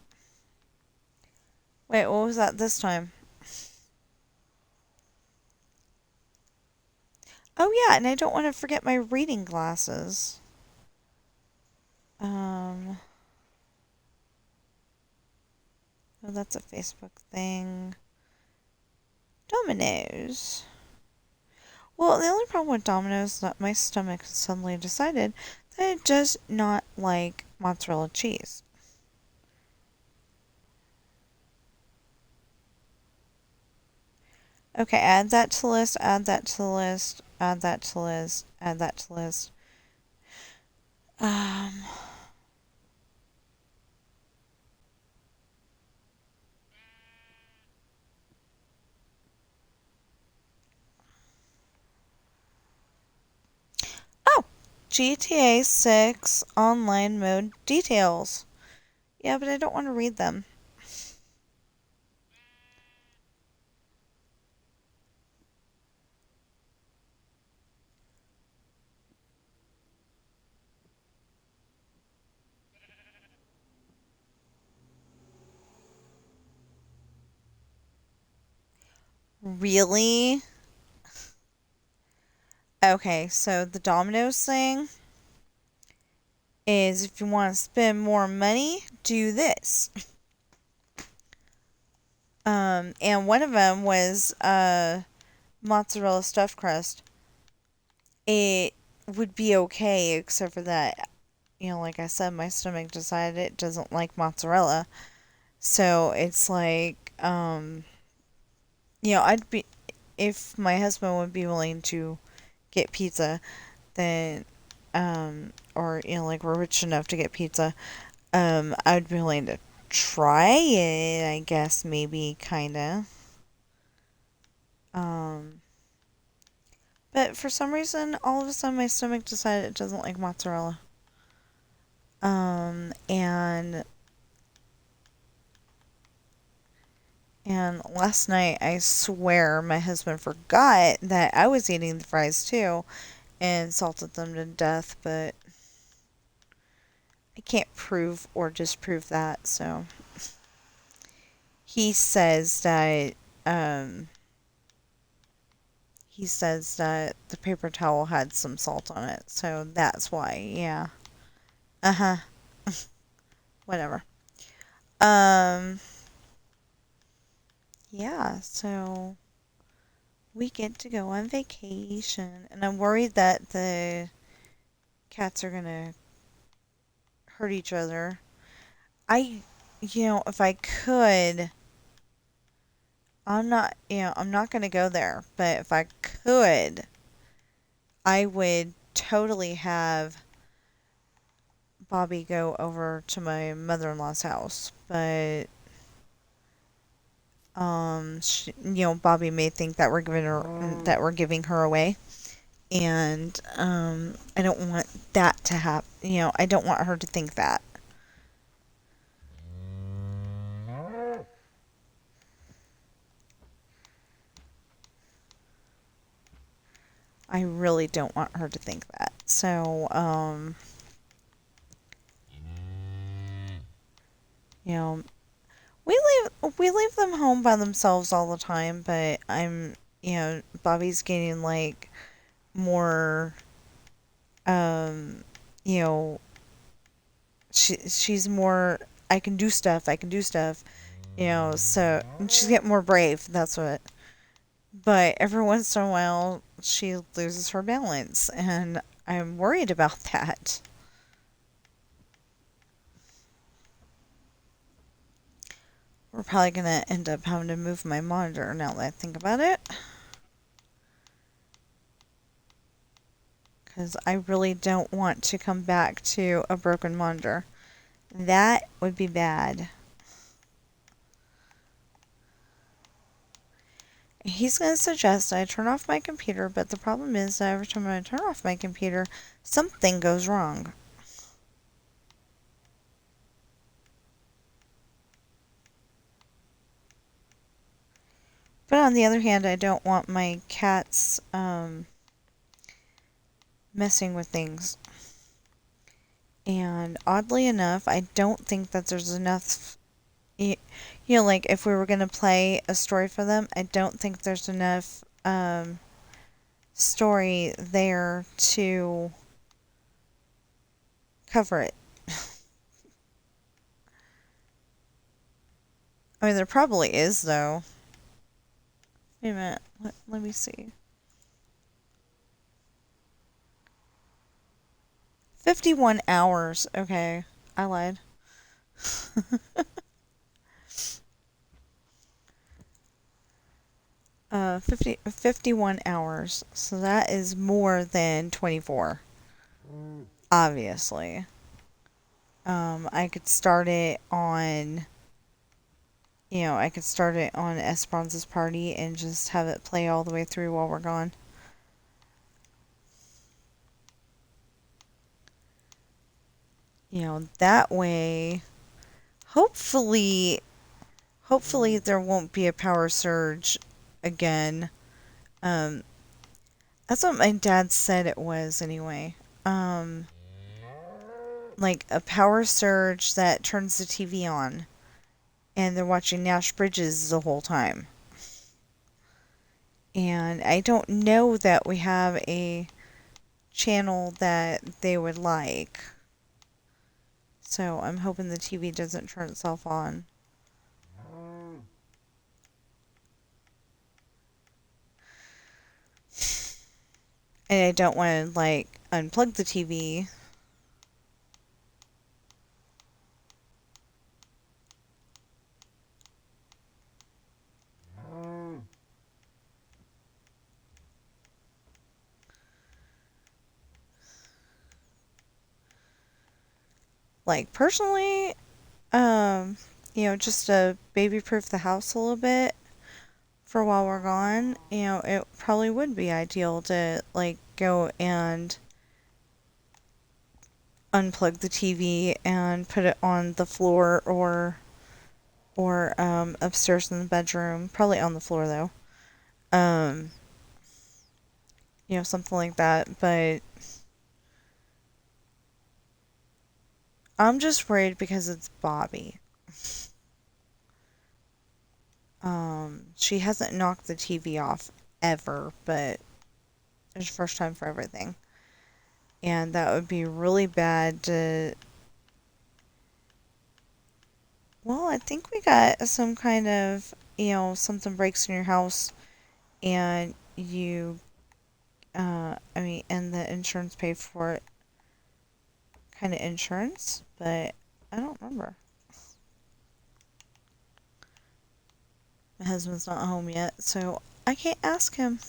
[SPEAKER 1] Wait, what was that this time? Oh, yeah, and I don't want to forget my reading glasses. Um, oh, that's a Facebook thing. Dominoes. Well, the only problem with Domino's is that my stomach suddenly decided that it does not like mozzarella cheese. Okay, add that to the list, add that to the list, add that to the list, add that to the list. Um, oh, GTA 6 online mode details. Yeah, but I don't want to read them. Really? Okay, so the Domino's thing is if you want to spend more money, do this. And one of them was mozzarella stuffed crust. It would be okay, except for that, like I said, my stomach decided it doesn't like mozzarella. So it's like, I'd be, if my husband would be willing to get pizza, then, or, like we're rich enough to get pizza, I would be willing to try it, I guess, maybe, kinda. Um, but for some reason, all of a sudden my stomach decided it doesn't like mozzarella. And last night I swear my husband forgot that I was eating the fries too and salted them to death, but I can't prove or disprove that, so he says that um he says that the paper towel had some salt on it, so that's why, yeah. Uh-huh. Whatever. Um yeah, so we get to go on vacation, and I'm worried that the cats are gonna hurt each other. If I could, I'm not gonna go there, but if I could, I would totally have Bobby go over to my mother-in-law's house, but Bobby may think that we're giving her away, And I don't want that to happen. I don't want her to think that. I really don't want her to think that. So, you know, we leave them home by themselves all the time, but Bobby's getting like more, um, you know, she's more. I can do stuff. I can do stuff. So she's getting more brave. That's what. But every once in a while, she loses her balance, and I'm worried about that. We're probably gonna end up having to move my monitor now that I think about it. Because I really don't want to come back to a broken monitor. That would be bad. He's going to suggest I turn off my computer, but the problem is that every time I turn off my computer, something goes wrong. But on the other hand, I don't want my cats messing with things. And oddly enough, I don't think that there's enough. Like if we were going to play a story for them, I don't think there's enough story there to cover it. I mean, there probably is, though. Wait a minute. Let me see. 51 hours. Okay. I lied. 51 hours. So that is more than 24. Obviously. I could start it on, I could start it on Esperanza's party and just have it play all the way through while we're gone. That way, hopefully there won't be a power surge again. Um, that's what my dad said it was anyway. Like a power surge that turns the TV on and they're watching Nash Bridges the whole time. And I don't know that we have a channel that they would like. So I'm hoping the TV doesn't turn itself on. And I don't want to, unplug the TV. Personally, just to baby-proof the house a little bit for while we're gone, it probably would be ideal to, go and unplug the TV and put it on the floor or upstairs in the bedroom. Probably on the floor, though. Something like that. But I'm just worried because it's Bobby. She hasn't knocked the TV off ever, but it's the first time for everything. And that would be really bad to... Well, I think we got some kind of, something breaks in your house and and the insurance paid for it. Kind of insurance, but I don't remember. My husband's not home yet, so I can't ask him.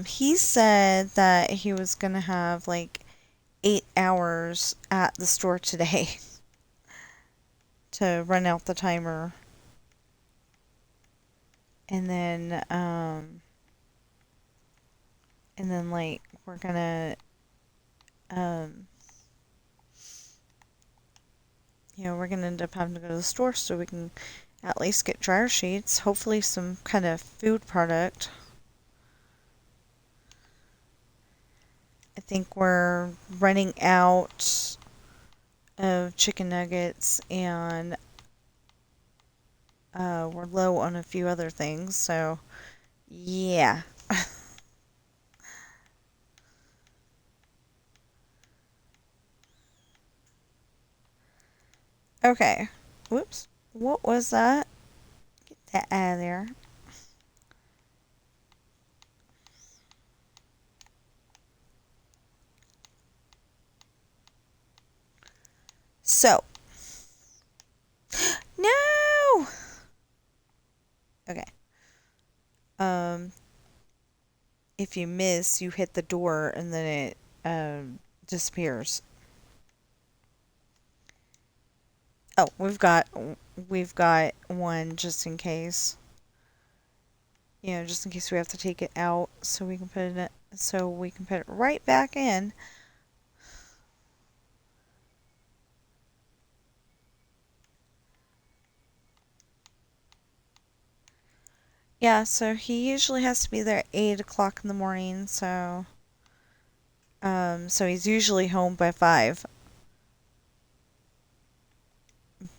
[SPEAKER 1] He said that he was gonna have 8 hours at the store today to run out the timer. And then, And then, like, we're gonna, um, we're gonna end up having to go to the store so we can at least get dryer sheets, hopefully some kind of food product. I think we're running out of chicken nuggets and we're low on a few other things, so yeah. Okay. Whoops. What was that? Get that out of there. So. No! Okay. Um, if you miss, you hit the door and then it disappears. Oh, we've got one just in case. Just in case we have to take it out so we can put it right back in. Yeah, so he usually has to be there at 8 o'clock in the morning, so he's usually home by 5.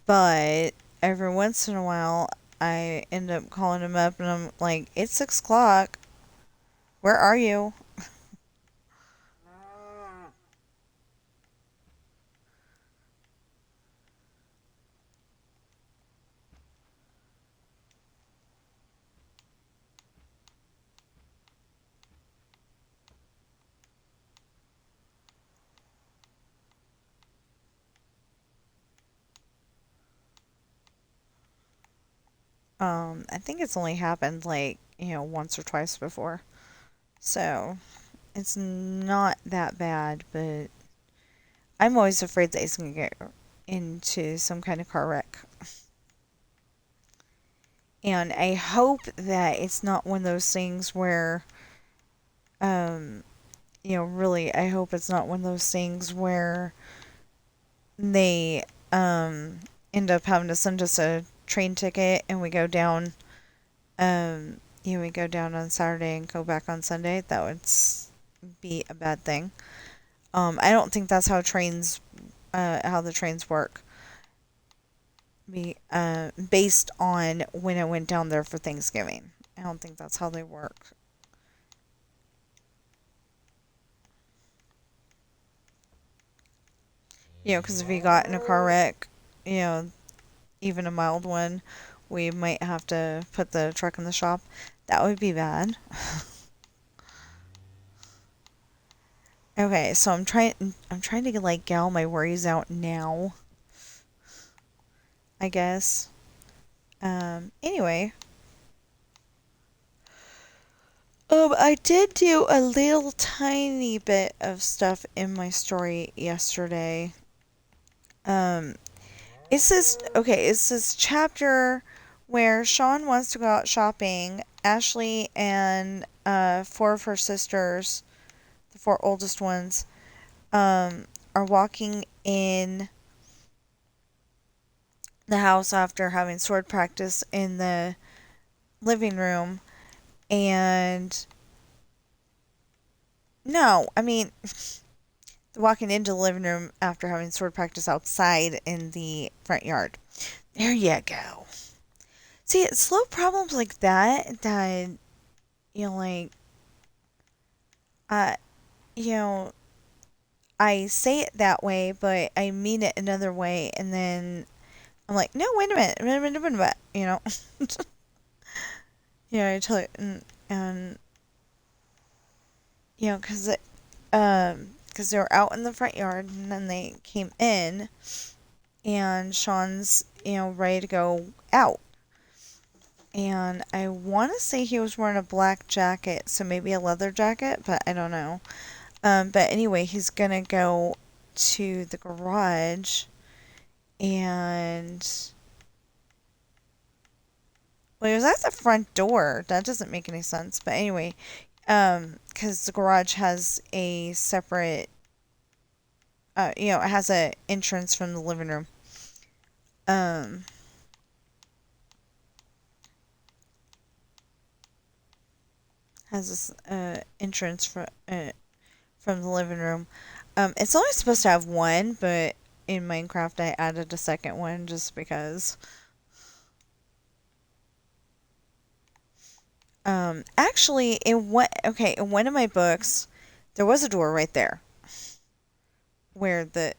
[SPEAKER 1] But every once in a while, I end up calling him up and I'm like, it's 6 o'clock. Where are you? I think it's only happened like, once or twice before. So it's not that bad, but I'm always afraid that he's going to get into some kind of car wreck. And I hope that it's not one of those things where, um, really, I hope it's not one of those things where they end up having to send us a train ticket and we go down, we go down on Saturday and go back on Sunday. That would be a bad thing. I don't think that's how the trains work. Based on when I went down there for Thanksgiving. I don't think that's how they work. Because if you got in a car wreck, you know, even a mild one, we might have to put the truck in the shop. That would be bad. Okay, so I'm trying to like get all my worries out now, I guess. Anyway, I did do a little tiny bit of stuff in my story yesterday. Um, it's this chapter where Sean wants to go out shopping. Ashley and 4 of her sisters, the 4 oldest ones, are walking in the house after having sword practice in the living room. And no, I mean, walking into the living room after having sword practice outside in the front yard. There you go. See, it's slow problems like that, like, uh, you know, I say it that way, but I mean it another way, and then I'm like, no, wait a minute, wait a minute, I tell you, and because they were out in the front yard, and then they came in, and Sean's, ready to go out. And I want to say he was wearing a black jacket, so maybe a leather jacket, but I don't know. But anyway, he's gonna go to the garage and. Well, he was at the front door. That doesn't make any sense. But anyway, Because the garage has a separate, it has a entrance from the living room. Um, has this entrance from the living room. It's only supposed to have one, but in Minecraft I added a second one just because. Actually, in one of my books, there was a door right there where the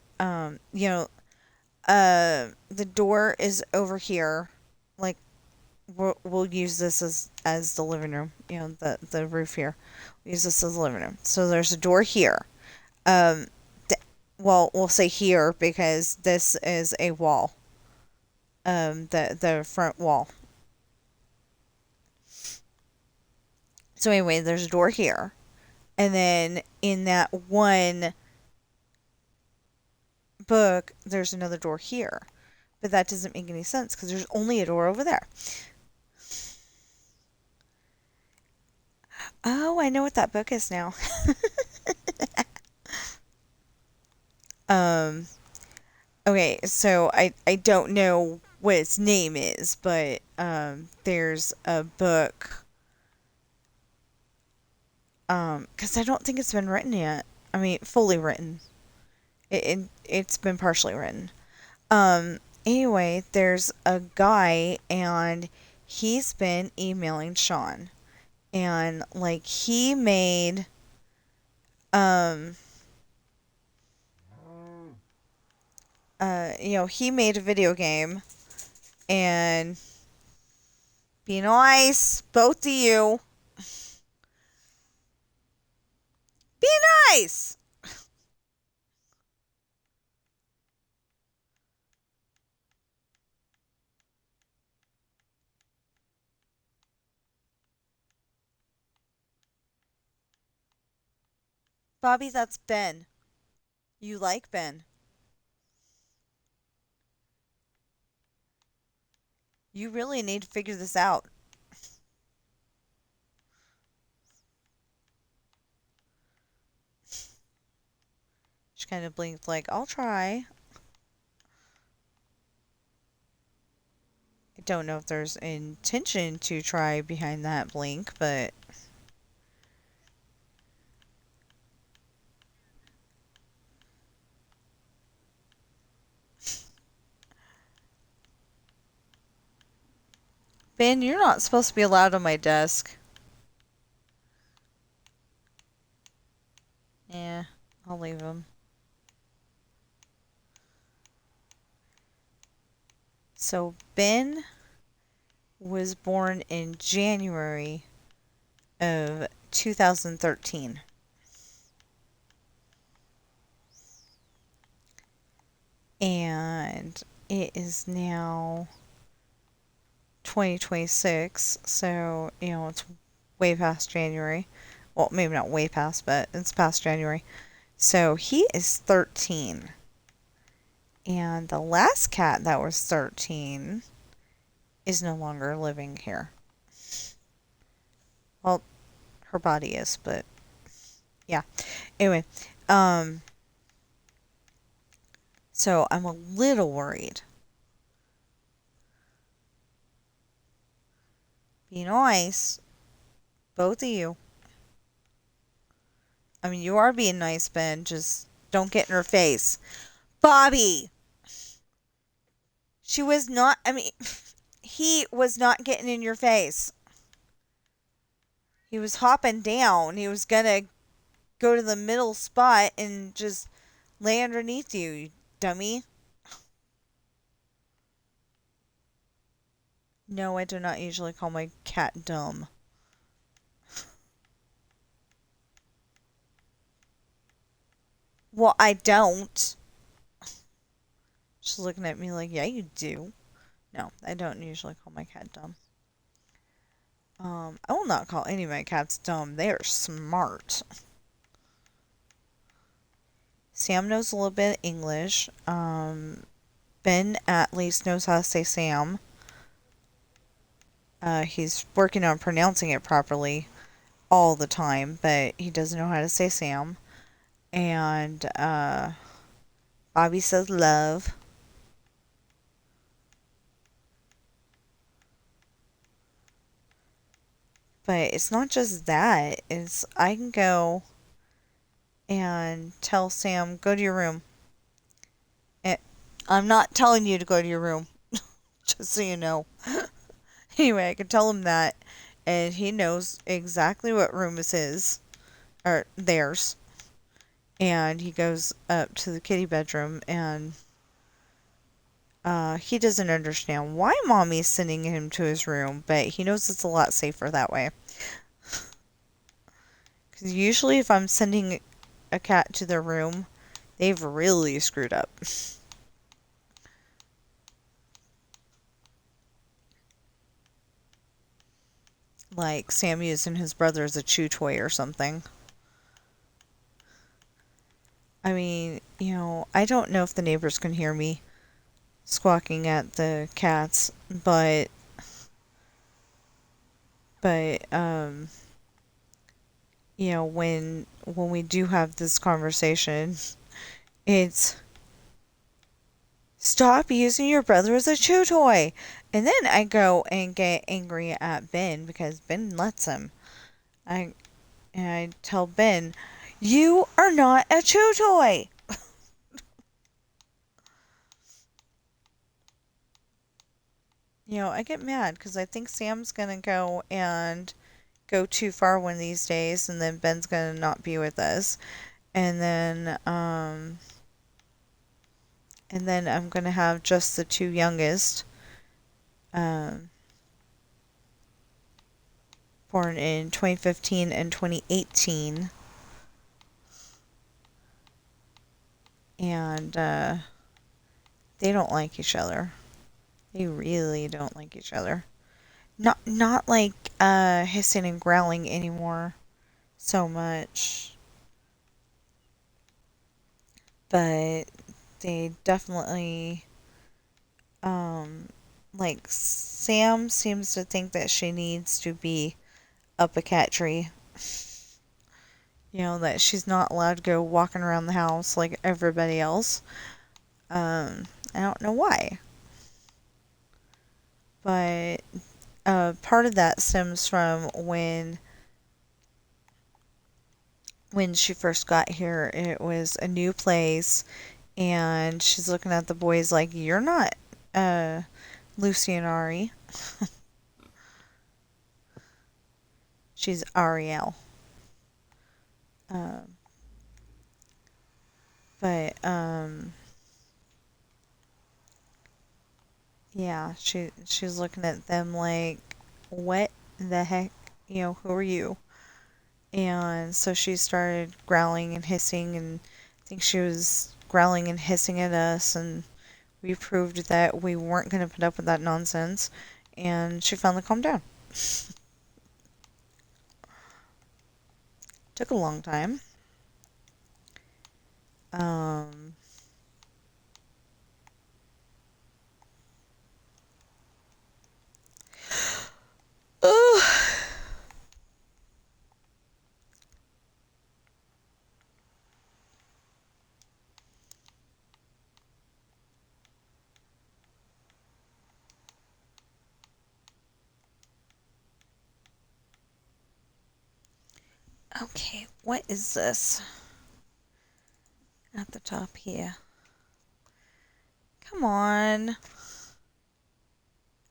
[SPEAKER 1] door is over here. Like we'll use this as the living room. The roof here. We'll use this as the living room. So there's a door here. Um, well, we'll say here because this is a wall. The front wall. So anyway, there's a door here, and then in that one book, there's another door here. But that doesn't make any sense because there's only a door over there. Oh, I know what that book is now. um, okay, so I don't know what its name is, but there's a book. Because I don't think it's been written yet. I mean, fully written. It's been partially written. Anyway, there's a guy and he's been emailing Sean. And like um he made a video game and be nice, both of you. Be nice. Bobby, that's Ben. You like Ben. You really need to figure this out. She kind of blinked like, I'll try. I don't know if there's intention to try behind that blink, but Ben, you're not supposed to be allowed on my desk. Yeah, I'll leave him. So Ben was born in January of 2013. And it is now 2026, so, it's way past January. Well, maybe not way past, but it's past January. So he is 13. And the last cat that was 13 is no longer living here. Well, her body is, but yeah. Anyway, so I'm a little worried. Be nice. Both of you. I mean, you are being nice, Ben. Just don't get in her face. Bobby! She was not, I mean, he was not getting in your face. He was hopping down. He was gonna go to the middle spot and just lay underneath you, you dummy. No, I do not usually call my cat dumb. Well, I don't. She's looking at me like, yeah, you do. No, I don't usually call my cat dumb. I will not call any of my cats dumb. They are smart. Sam knows a little bit of English. Ben at least knows how to say Sam. He's working on pronouncing it properly. all the time, but he doesn't know how to say Sam. And Bobby says love. But it's not just that. It's I can go and tell Sam, go to your room. And I'm not telling you to go to your room, just so you know. Anyway, I can tell him that, and he knows exactly what room is his, or theirs. And he goes up to the kitty bedroom, and he doesn't understand why mommy's sending him to his room, but he knows it's a lot safer that way. Because usually, if I'm sending a cat to their room, they've really screwed up. Like Sam using his brother as a chew toy or something. I mean, I don't know if the neighbors can hear me squawking at the cats, but when we do have this conversation, it's stop using your brother as a chew toy. And then I go and get angry at Ben because Ben lets him. I and I tell Ben, "You are not a chew toy." I get mad because I think Sam's gonna go too far one of these days, and then Ben's gonna not be with us, and then I'm gonna have just the two youngest, um, born in 2015 and 2018, and they don't like each other. They really don't like each other. Not like hissing and growling anymore so much, but they definitely um like Sam seems to think that she needs to be up a cat tree. That she's not allowed to go walking around the house like everybody else. I don't know why, but part of that stems from when she first got here. It was a new place, and she's looking at the boys like, "You're not uh, Lucy and Ari." She's Ariel. Um, but yeah, she's looking at them like, "What the heck? Who are you?" And so she started growling and hissing, and I think she was growling and hissing at us, and we proved that we weren't going to put up with that nonsense, and she finally calmed down. Took a long time. Um, Ugh. Okay, what is this at the top here? Come on.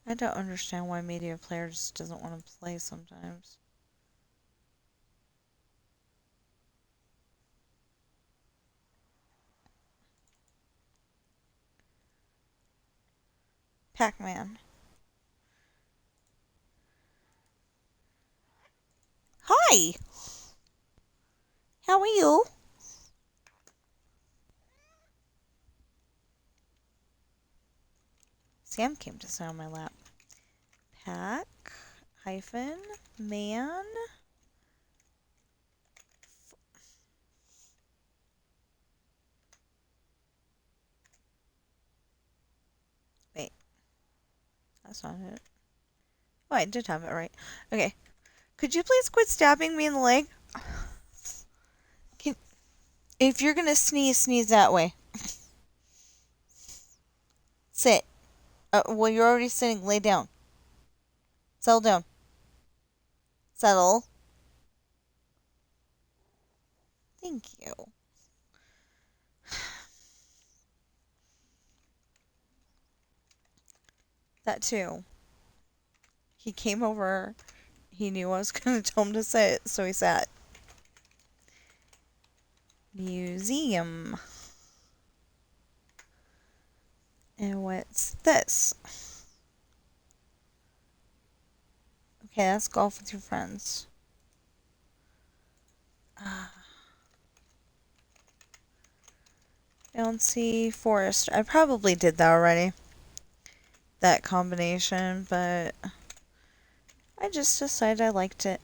[SPEAKER 1] I don't understand why Media Player just doesn't want to play sometimes. Pac-Man. Hi! How are you? Sam came to sit on my lap. Pac hyphen man. Wait, that's not it. Oh, I did have it right. Okay. Could you please quit stabbing me in the leg? If you're gonna sneeze, sneeze that way. Sit. Well, you're already sitting. Lay down. Settle down. Settle. Thank you. That too. He came over. He knew I was going to tell him to sit, so he sat. Museum. And what's this? Okay, that's golf with your friends. Bouncy forest. I probably did that already. That combination, but I just decided I liked it.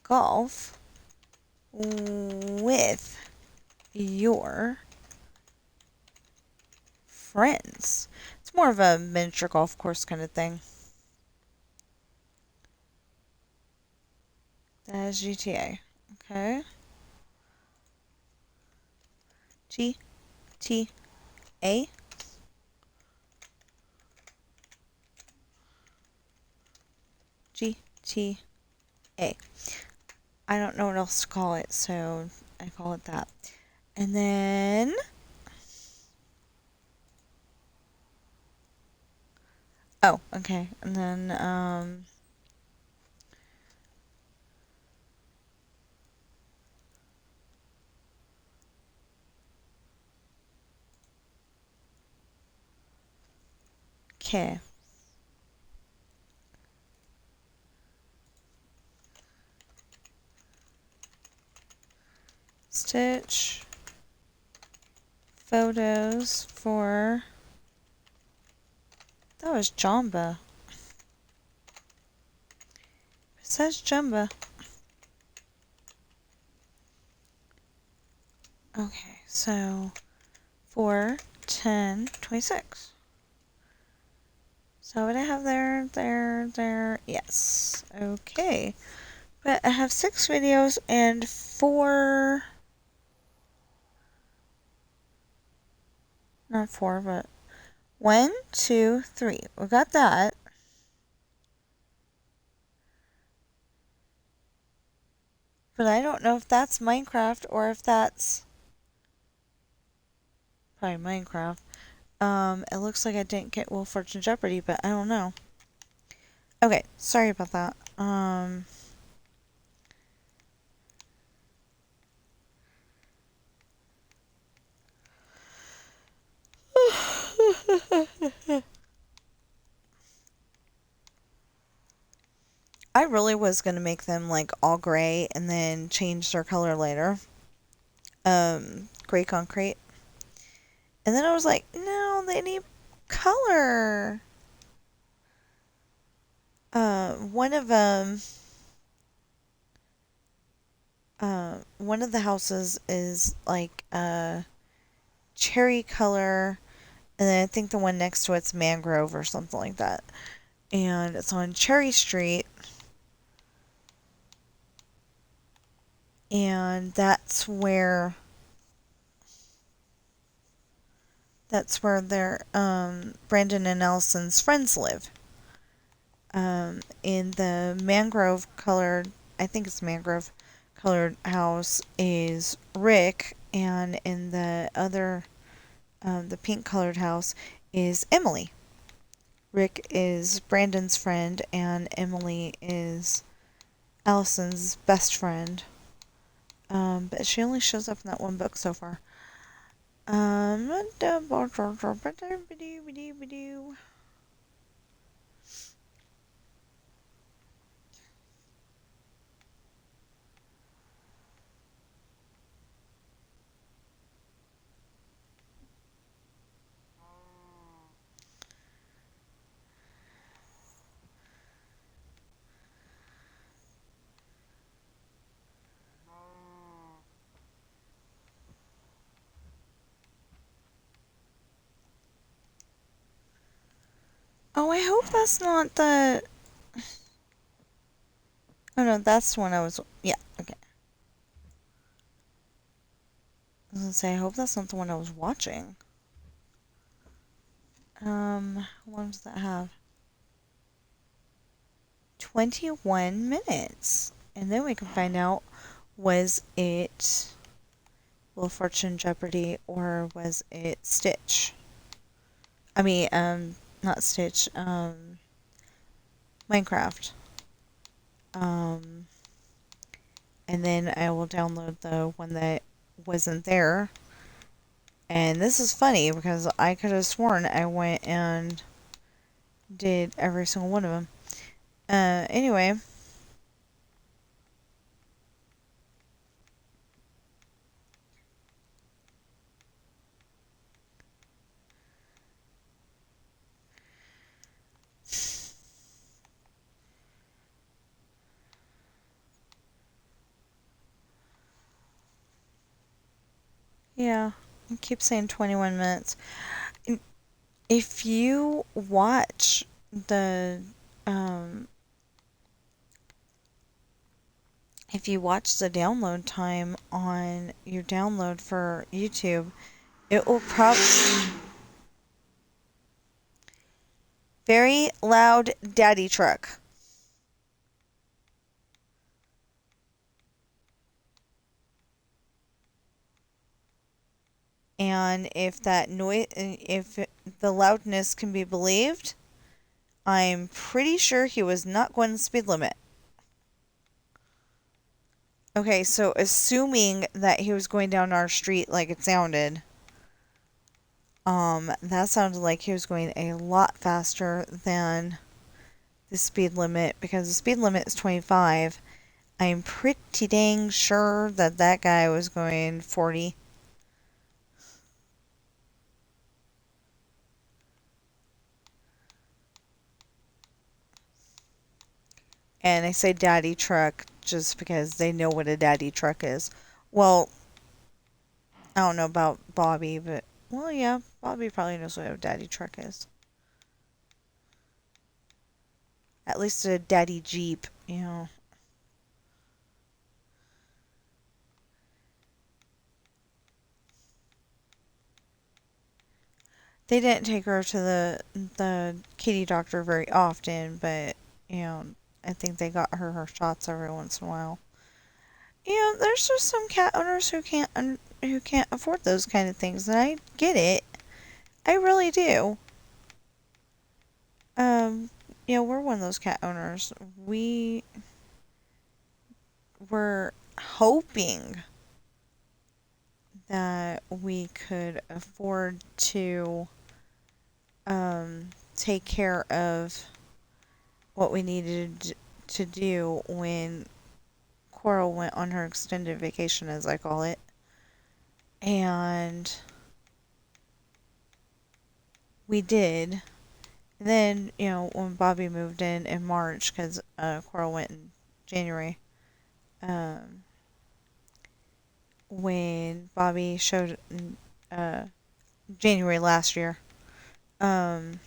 [SPEAKER 1] Golf with your friends. It's more of a miniature golf course kind of thing. That is GTA. Okay. GTA. GTA. I don't know what else to call it, so I call it that. And then oh, okay. And then okay. Stitch photos for that was Jamba. It says Jamba. Okay, so 4, 10, 26. So what I have there, yes. Okay. But I have 6 videos and 4, not 4, but 1, 2, 3. We got that. But I don't know if that's Minecraft or if that's probably Minecraft. It looks like I didn't get Misfortune Jeopardy, but I don't know. Okay, sorry about that. I really was gonna make them like all gray and then change their color later. Gray concrete. And then I was like, no, they need color. One of them, one of the houses is like cherry color, and then I think the one next to it's mangrove or something like that. And it's on Cherry Street. And that's where their Brandon and Allison's friends live. In the mangrove colored, I think it's mangrove colored house is Rick, and in the other, the pink colored house is Emily. Rick is Brandon's friend, and Emily is Allison's best friend. But she only shows up in that one book so far. Oh, I hope that's not the... Oh, no, that's when I was... Yeah, okay. I was gonna say, I hope that's not the one I was watching. What does that have? 21 minutes. And then we can find out, was it Misfortune, Jeopardy, or was it Stitch? I mean, not Stitch, Minecraft. Um, and then I will download the one that wasn't there. And this is funny because I could have sworn I went and did every single one of them. Anyway. Yeah, I keep saying 21 minutes. If you watch the, um, if you watch the download time on your download for YouTube, it will probably... Very loud daddy truck. And if that noise, if the loudness can be believed, I'm pretty sure he was not going the speed limit. Okay, so assuming that he was going down our street like it sounded, that sounded like he was going a lot faster than the speed limit because the speed limit is 25. I'm pretty dang sure that that guy was going 40. And I say daddy truck just because they know what a daddy truck is. Well, I don't know about Bobby, but, well, yeah, Bobby probably knows what a daddy truck is. At least a daddy Jeep, you know. They didn't take her to the kitty doctor very often, but, you know, I think they got her shots every once in a while. You know, there's just some cat owners who can't afford those kind of things, and I get it. I really do. Um, you know, we're one of those cat owners. We were hoping that we could afford to take care of what we needed to do when Coral went on her extended vacation, as I call it. And we did. And then, you know, when Bobby moved in March, because Coral went in January, um, when Bobby showed uh, January last year, um,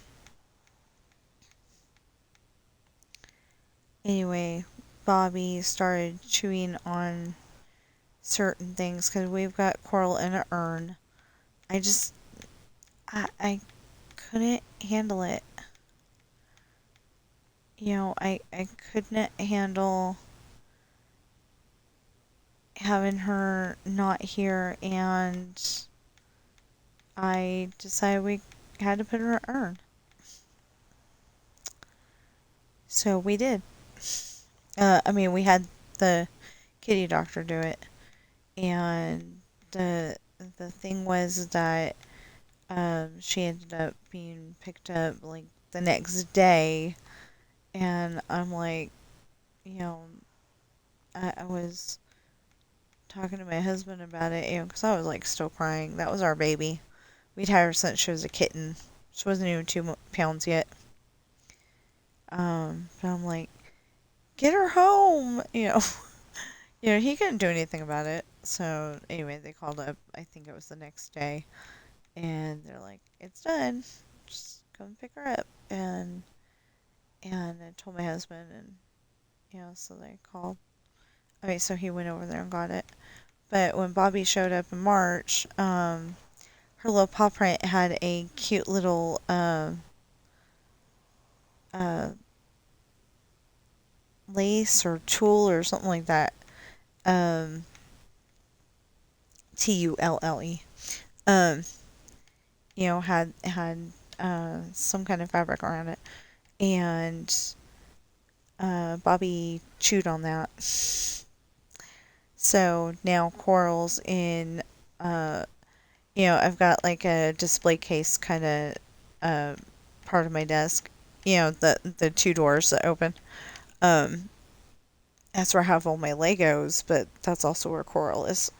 [SPEAKER 1] anyway, Bobby started chewing on certain things because we've got Coral in an urn. I just, I couldn't handle it. You know, I couldn't handle having her not here, and I decided we had to put her in an urn. So we did. I mean, we had the kitty doctor do it, and the thing was that she ended up being picked up like the next day, and I'm like, you know, I was talking to my husband about it, you know, because I was like still crying. That was our baby. We'd had her since she was a kitten. She wasn't even 2 pounds yet. But I'm like, get her home, you know. You know, he couldn't do anything about it. So anyway, they called up. I think it was the next day, and they're like, "It's done. Just come pick her up. And I told my husband, and so they called. Okay, so he went over there and got it. But when Bobby showed up in March, her little paw print had a cute little uh, lace or tulle or something like that. Um, Tulle. Um, had some kind of fabric around it, and Bobby chewed on that. So now Coral's in. I've got like a display case kind of part of my desk. The two doors that open. Um, that's where I have all my Legos, but that's also where Coral is.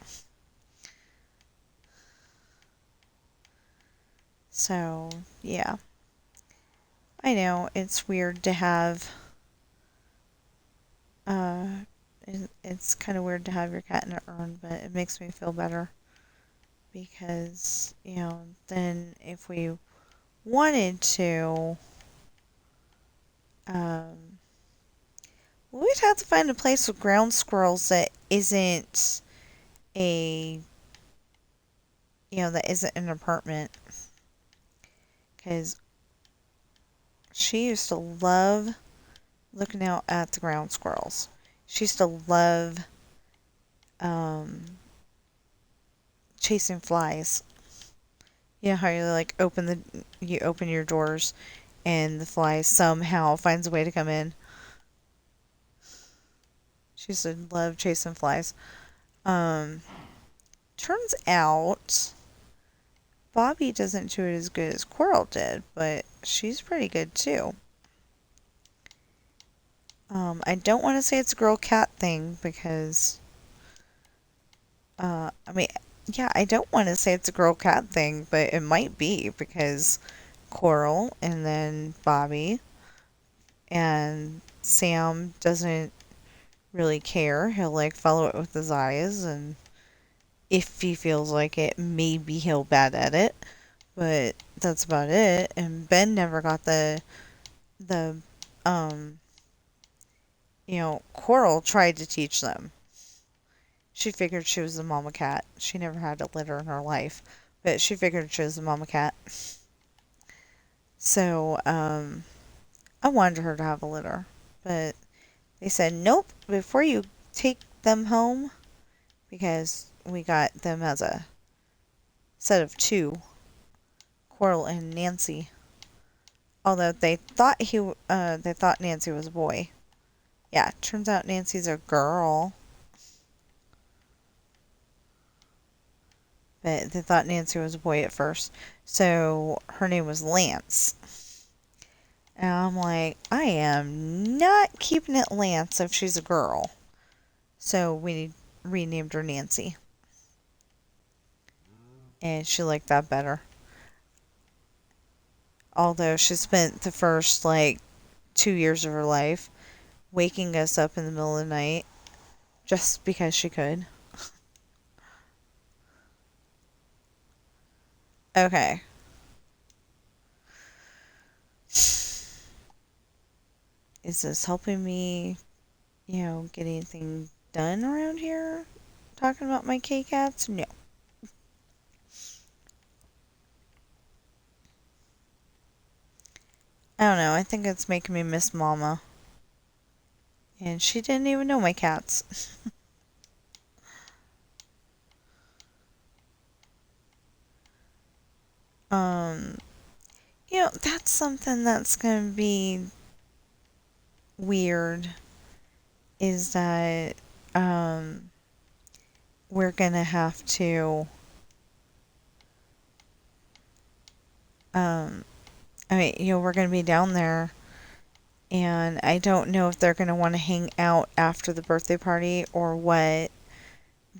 [SPEAKER 1] So, yeah. I know it's weird to have uh it's kind of weird to have your cat in an urn, but it makes me feel better because, then if we wanted to um we'd have to find a place with ground squirrels that isn't a that isn't an apartment, because she used to love looking out at the ground squirrels. She used to love um, chasing flies. You know how you like you open your doors and the fly somehow finds a way to come in. She used to love chasing flies. Um, Turns out Bobby doesn't do it as good as Coral did, but she's pretty good too. I don't want to say it's a girl cat thing because, I mean, yeah, I don't want to say it's a girl cat thing, but it might be because Coral and then Bobby and Sam doesn't really care. He'll like follow it with his eyes, and if he feels like it, maybe he'll bat at it, but that's about it. And Ben never got the um Coral tried to teach them. She figured she was the mama cat. She never had a litter in her life, but she figured she was the mama cat. So, I wanted her to have a litter, but they said, nope, before you take them home, because we got them as a set of two, Coral and Nancy. Although they thought Nancy was a boy. Yeah, turns out Nancy's a girl. But they thought Nancy was a boy at first. So her name was Lance. And I'm like, I am not keeping it Lance if she's a girl. So we renamed her Nancy. And she liked that better. Although she spent the first, 2 years of her life waking us up in the middle of the night just because she could. Okay. Is this helping me, get anything done around here? Talking about my K-Cats? No. I don't know. I think it's making me miss Mama. And she didn't even know my cats. um, that's something that's going to be weird, is that we're going to have to we're going to be down there, and I don't know if they're going to want to hang out after the birthday party or what,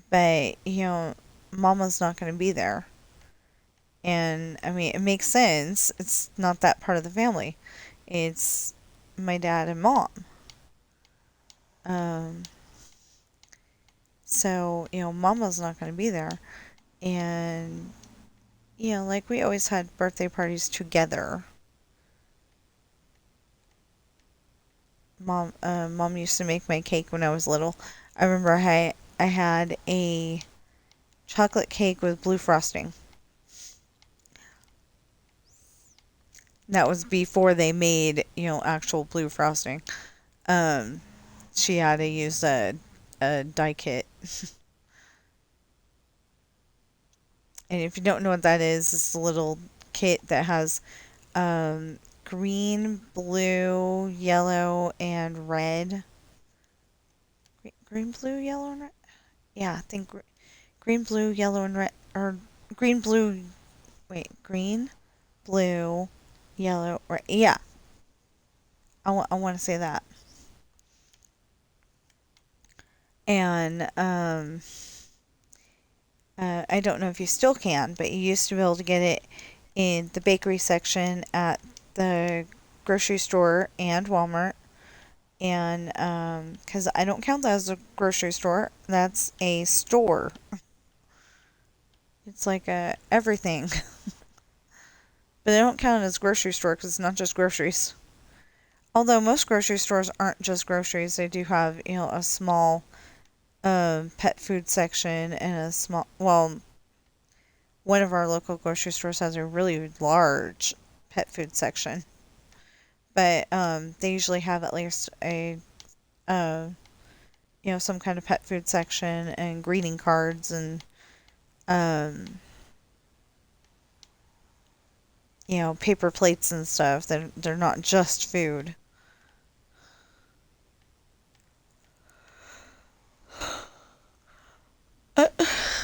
[SPEAKER 1] but Mama's not going to be there. And I mean, it makes sense. It's not that part of the family. It's my dad and mom. Um, so, Mama's not going to be there. And, like we always had birthday parties together. Mom used to make my cake when I was little. I remember I had a chocolate cake with blue frosting. That was before they made, actual blue frosting. Um, she had to use a die kit. And if you don't know what that is, it's a little kit that has green, blue, yellow, and red. Green, blue, yellow, and red? Yeah, I think green, blue, yellow, and red. Or green, blue. Wait, green, blue, yellow, red. Yeah, I want to say that. And I don't know if you still can, but you used to be able to get it in the bakery section at the grocery store and Walmart. And because I don't count that as a grocery store, that's a store. It's like a everything. But they don't count it as grocery store because it's not just groceries. Although most grocery stores aren't just groceries, they do have a small pet food section and a small. Well, one of our local grocery stores has a really large pet food section, but they usually have at least a uh, some kind of pet food section and greeting cards and um, paper plates and stuff. That they're not just food.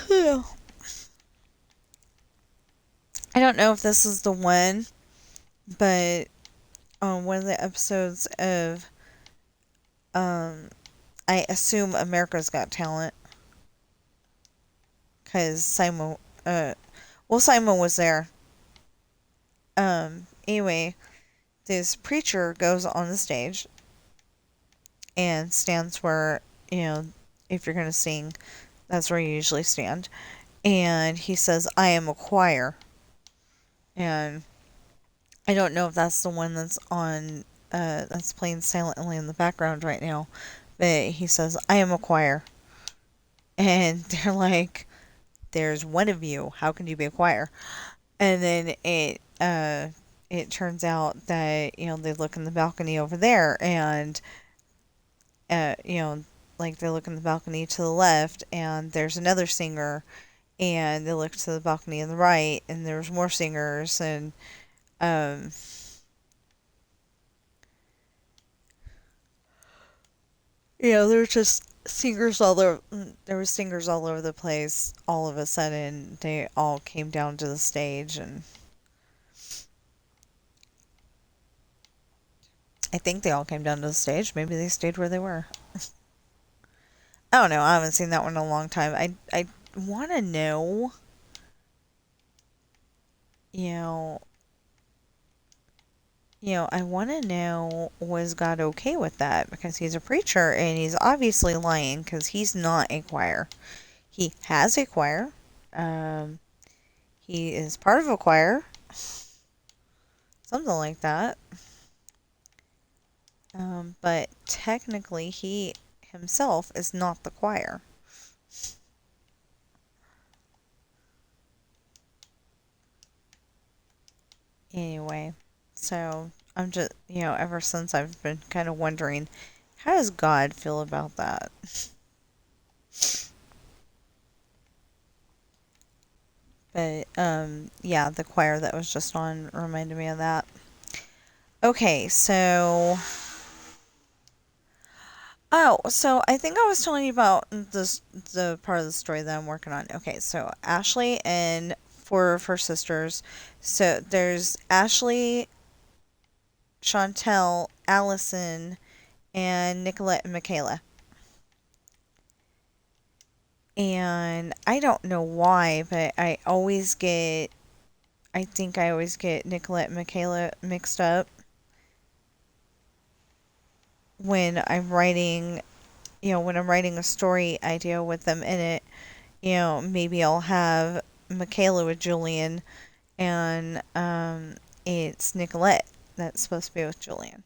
[SPEAKER 1] Yeah. I don't know if this is the one, but on one of the episodes of I assume America's Got Talent, because Simon was there. Anyway, this preacher goes on the stage and stands where, if you're going to sing, that's where you usually stand. And he says, I am a choir. And I don't know if that's the one that's playing silently in the background right now. But he says, I am a choir. And they're like, there's one of you. How can you be a choir? And then it turns out that, they look in the balcony over there and, uh, you know, like they look in the balcony to the left and there's another singer, and they look to the balcony on the right and there's more singers, and, um, there's just singers all over. There were singers all over the place. All of a sudden, they all came down to the stage, and I think they all came down to the stage. Maybe they stayed where they were. I don't know. I haven't seen that one in a long time. I want to know, you know, I want to know, was God okay with that? Because he's a preacher and he's obviously lying because he's not a choir. He has a choir. Um, he is part of a choir. Something like that. But technically, he himself is not the choir. Anyway, so I'm just, ever since I've been kind of wondering, how does God feel about that? But, yeah, the choir that was just on reminded me of that. Okay, so. Oh, so I think I was telling you about the part of the story that I'm working on. Okay, so Ashley and four of her sisters. So there's Ashley, Chantel, Allison, and Nicolette and Michaela. And I don't know why, but I think I always get Nicolette and Michaela mixed up when I'm writing, when I'm writing a story idea with them in it. Maybe I'll have Michaela with Julian, and it's Nicolette that's supposed to be with Julian.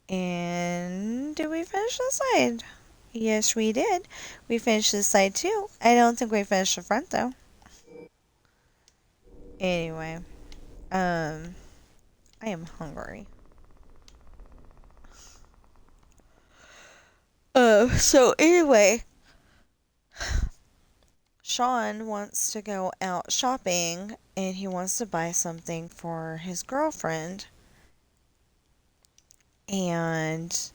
[SPEAKER 1] And did we finish this side? Yes, we did. We finished this side too. I don't think we finished the front though. Anyway, I am hungry. So anyway, Sean wants to go out shopping and he wants to buy something for his girlfriend. And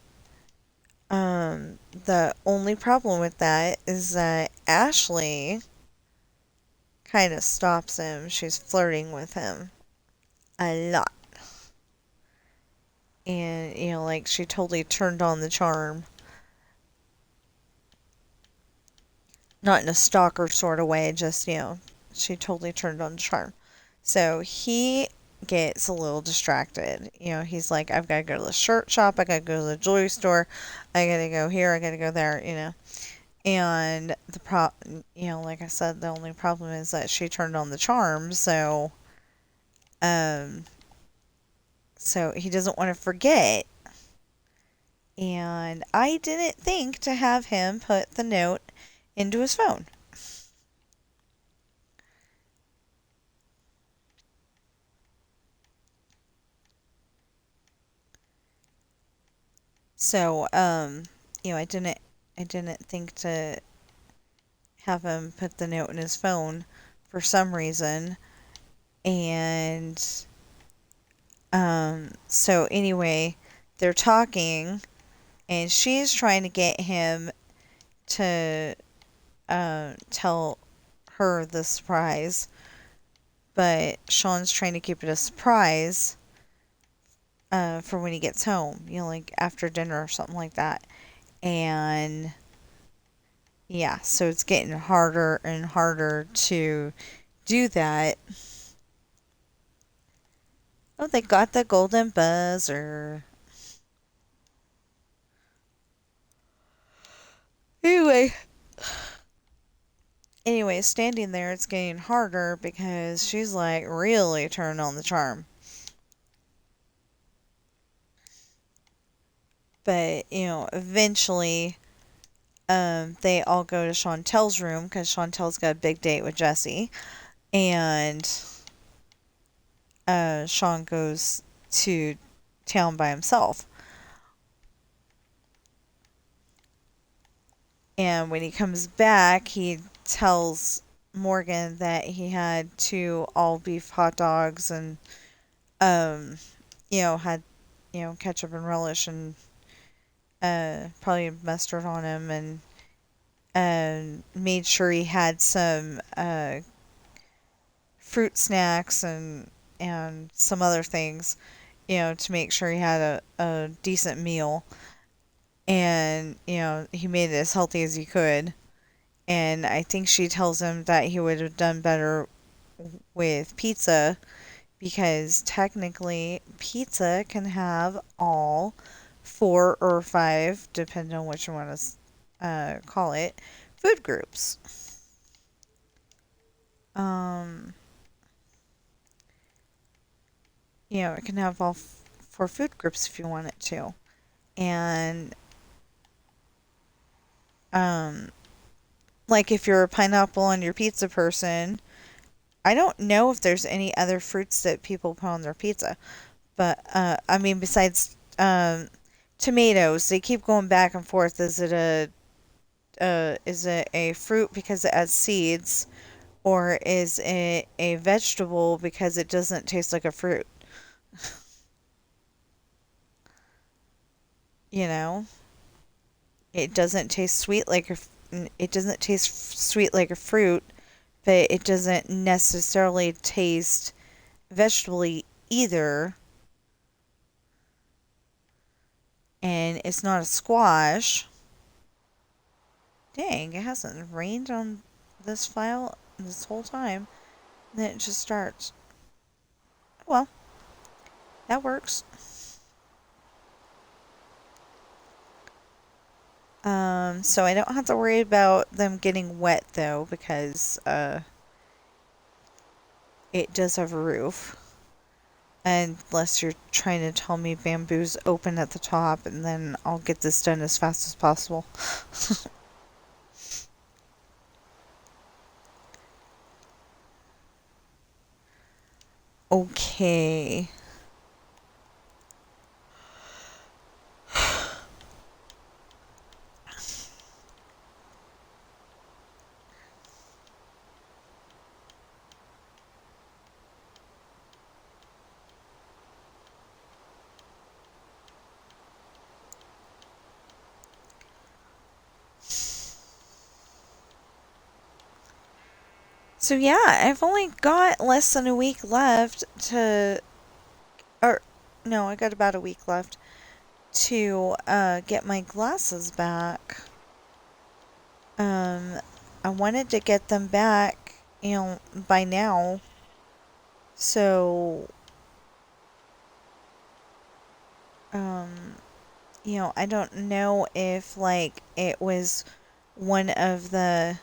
[SPEAKER 1] the only problem with that is that Ashley kind of stops him. She's flirting with him a lot. And, like she totally turned on the charm. Not in a stalker sort of way, just, she totally turned on the charm. So he gets a little distracted. He's like, I've got to go to the shirt shop, I got to go to the jewelry store, I got to go here, I got to go there. And like I said, the only problem is that she turned on the charm, um, so he doesn't want to forget. And I didn't think to have him put the note into his phone. So, I didn't think to have him put the note in his phone for some reason. And, so anyway, they're talking, and she's trying to get him to, tell her the surprise, but Sean's trying to keep it a surprise for when he gets home, like after dinner or something like that. And yeah, so it's getting harder and harder to do that. Oh, they got the golden buzzer. Anyway, standing there, it's getting harder because she's like really turned on the charm. But, eventually, they all go to Chantel's room because Chantel's got a big date with Jesse. And Sean goes to town by himself. And when he comes back, he tells Morgan that he had 2 all beef hot dogs and, had, ketchup and relish and probably mustard on him, and made sure he had some fruit snacks and some other things, to make sure he had a decent meal. And, he made it as healthy as he could. And I think she tells him that he would have done better with pizza because technically pizza can have all 4 or 5, depending on what you want to call it, food groups. It can have all 4 food groups if you want it to. And, like if you're a pineapple on your pizza person, I don't know if there's any other fruits that people put on their pizza. But, besides tomatoes, they keep going back and forth. Is it a fruit because it has seeds, or is it a vegetable because it doesn't taste like a fruit? You know, it doesn't taste sweet like it doesn't taste sweet like a fruit, but it doesn't necessarily taste vegetable either. And it's not a squash. Dang, it hasn't rained on this file this whole time. Then it just starts. Well, that works. So I don't have to worry about them getting wet though, because it does have a roof. Unless you're trying to tell me bamboo's open at the top, and then I'll get this done as fast as possible. Okay. So yeah, I've only got less than a week left to, or no, I got about a week left to get my glasses back. I wanted to get them back, by now. So, um, I don't know if like it was one of the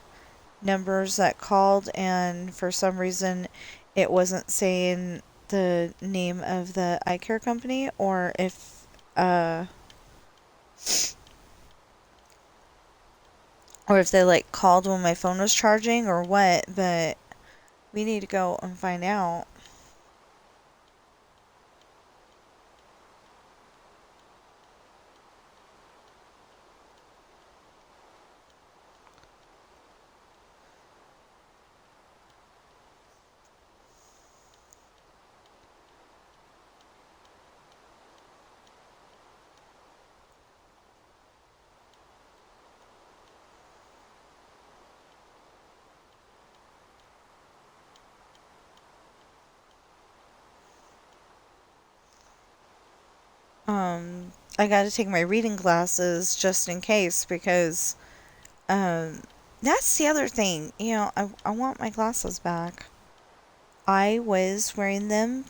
[SPEAKER 1] numbers that called and for some reason it wasn't saying the name of the eye care company, or if they like called when my phone was charging or what, but we need to go and find out. I got to take my reading glasses just in case because um that's the other thing. I want my glasses back. I was wearing them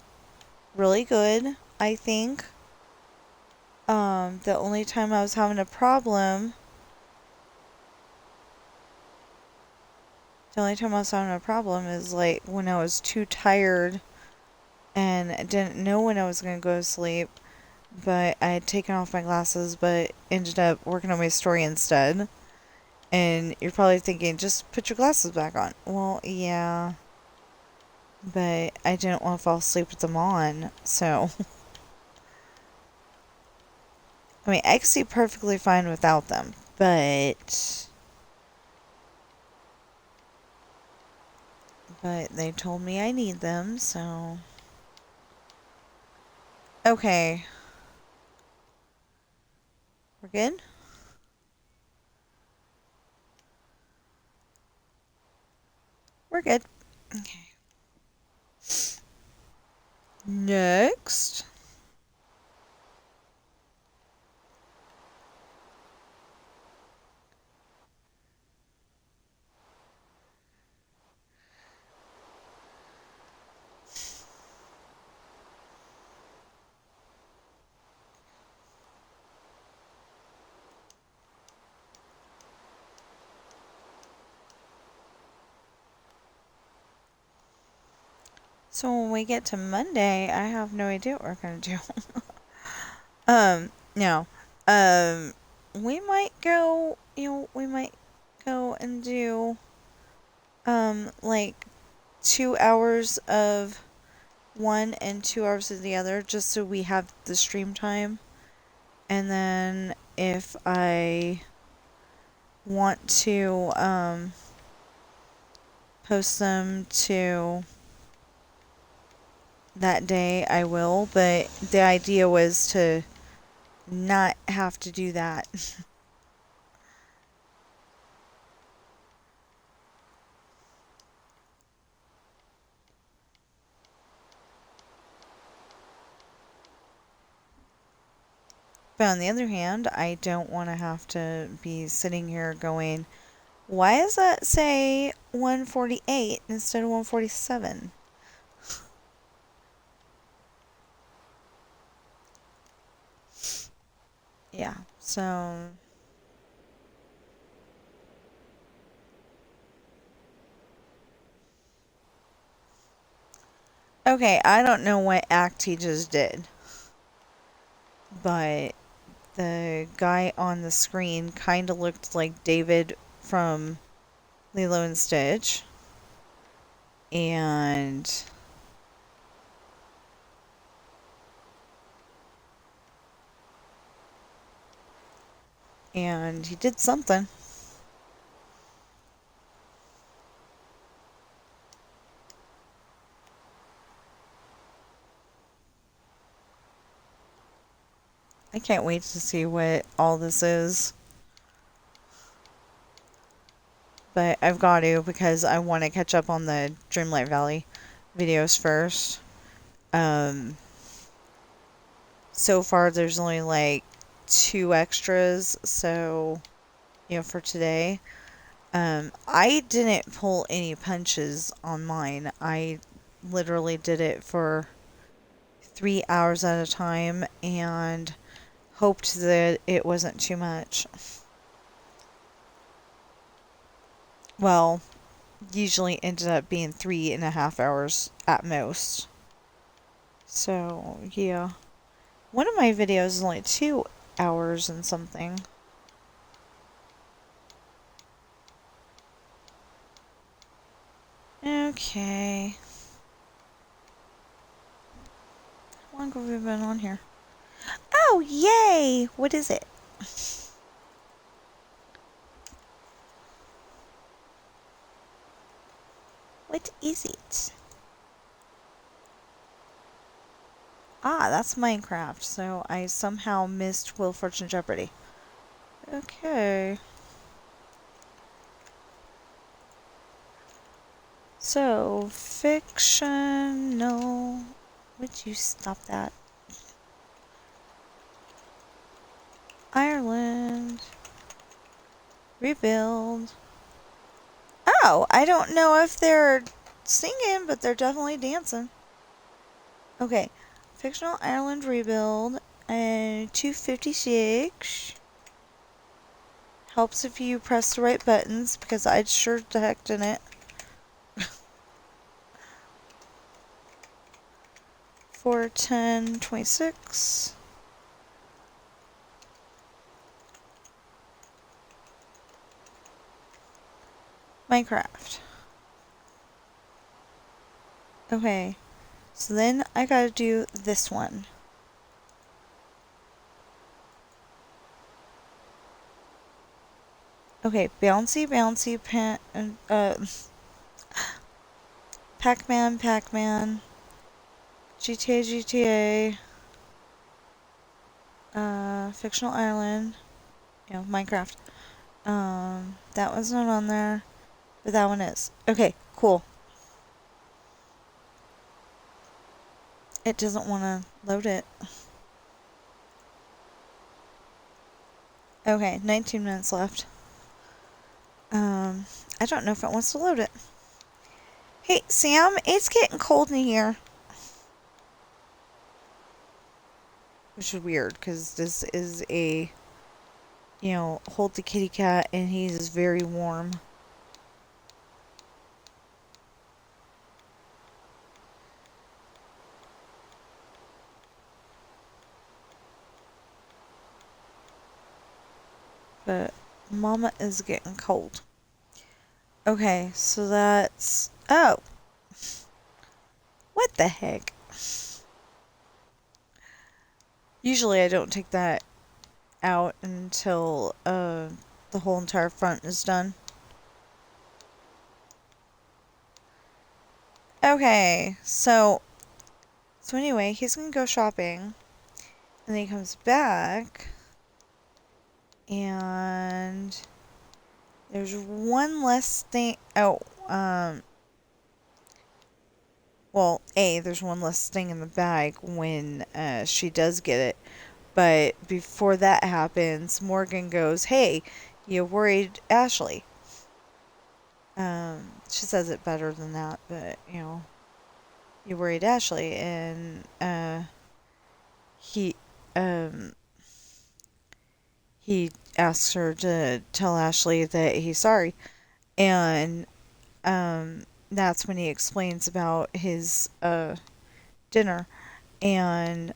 [SPEAKER 1] really good, I think. The only time I was having a problem, is like when I was too tired and I didn't know when I was going to go to sleep, but I had taken off my glasses but ended up working on my story instead. And you're probably thinking, just put your glasses back on. Well, yeah, but I didn't want to fall asleep with them on, so. I mean, I could see perfectly fine without them, but they told me I need them, so. Okay. We're good? We're good. Okay. Next. So when we get to Monday, I have no idea what we're gonna do. No. Um, we might go, and do, like 2 hours of one and 2 hours of the other, just so we have the stream time. And then if I want to, post them to that day, I will. But the idea was to not have to do that. But on the other hand, I don't want to have to be sitting here going, why does that say 148 instead of 147? Yeah, so. Okay, I don't know what act he just did, but the guy on the screen kind of looked like David from Lilo and Stitch. And he did something. I can't wait to see what all this is. But I've got to, because I want to catch up on the Dreamlight Valley videos first. So far there's only like 2 extras, so, for today. I didn't pull any punches on mine. I literally did it for 3 hours at a time and hoped that it wasn't too much. Well, usually ended up being 3.5 hours at most. So, yeah. One of my videos is only 2 hours and something. Okay. How long have we been on here? Oh, yay! What is it? What is it? Ah, that's Minecraft, so I somehow missed Wheel of Fortune Jeopardy. Okay. So, fictional. Would you stop that? Ireland. Rebuild. Oh, I don't know if they're singing, but they're definitely dancing. Okay. Fictional Ireland Rebuild. And 256. Helps if you press the right buttons, because I sure the heck didn't. 41026. Minecraft. Okay, so then I gotta do this one. Okay, bouncy, bouncy, Pac-Man, Pac-Man, GTA, GTA, Fictional Island, Minecraft. That one's not on there, but that one is. Okay, cool. It doesn't want to load it. Okay, 19 minutes left. I don't know if it wants to load it. Hey, Sam, it's getting cold in here. Which is weird, because this is a, hold the kitty cat, and he's very warm. But Mama is getting cold. Okay, so that's... Oh! What the heck? Usually I don't take that out until the whole entire front is done. Okay, so anyway, he's gonna go shopping, and then he comes back, and there's one less thing. Oh, well, there's one less thing in the bag when she does get it. But before that happens, Morgan goes, "Hey, you worried Ashley?" She says it better than that, but you worried Ashley, and he he asks her to tell Ashley that he's sorry, and that's when he explains about his dinner, and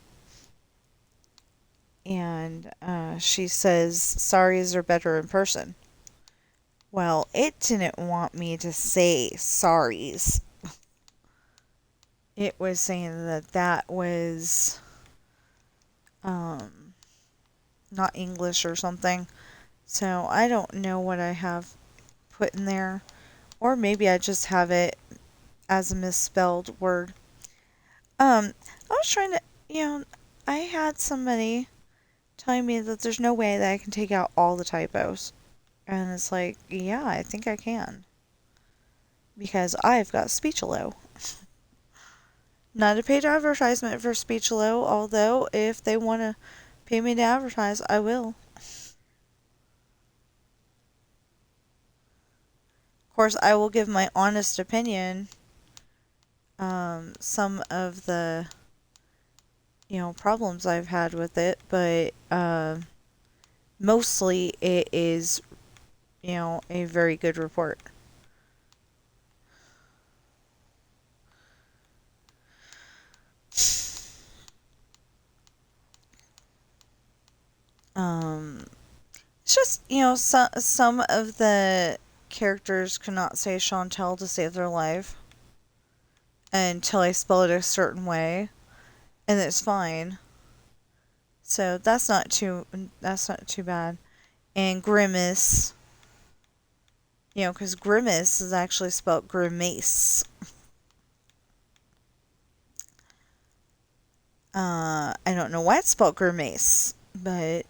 [SPEAKER 1] she says sorries are better in person. Well, it didn't want me to say sorries. It was saying that that was um, not English or something. So I don't know what I have put in there. Or maybe I just have it as a misspelled word. I was trying to, I had somebody telling me that there's no way that I can take out all the typos. And it's like, yeah, I think I can. Because I've got Speechelo. Not a paid advertisement for Speechelo, although if they want to pay me to advertise, I will. Of course, I will give my honest opinion. Some of the, problems I've had with it, but mostly it is, a very good report. Um, it's just, some of the characters could not say Chantel to save their life until I spell it a certain way, and it's fine. So that's not too bad. And Grimace, because Grimace is actually spelled Grimace. I don't know why it's spelled Grimace, but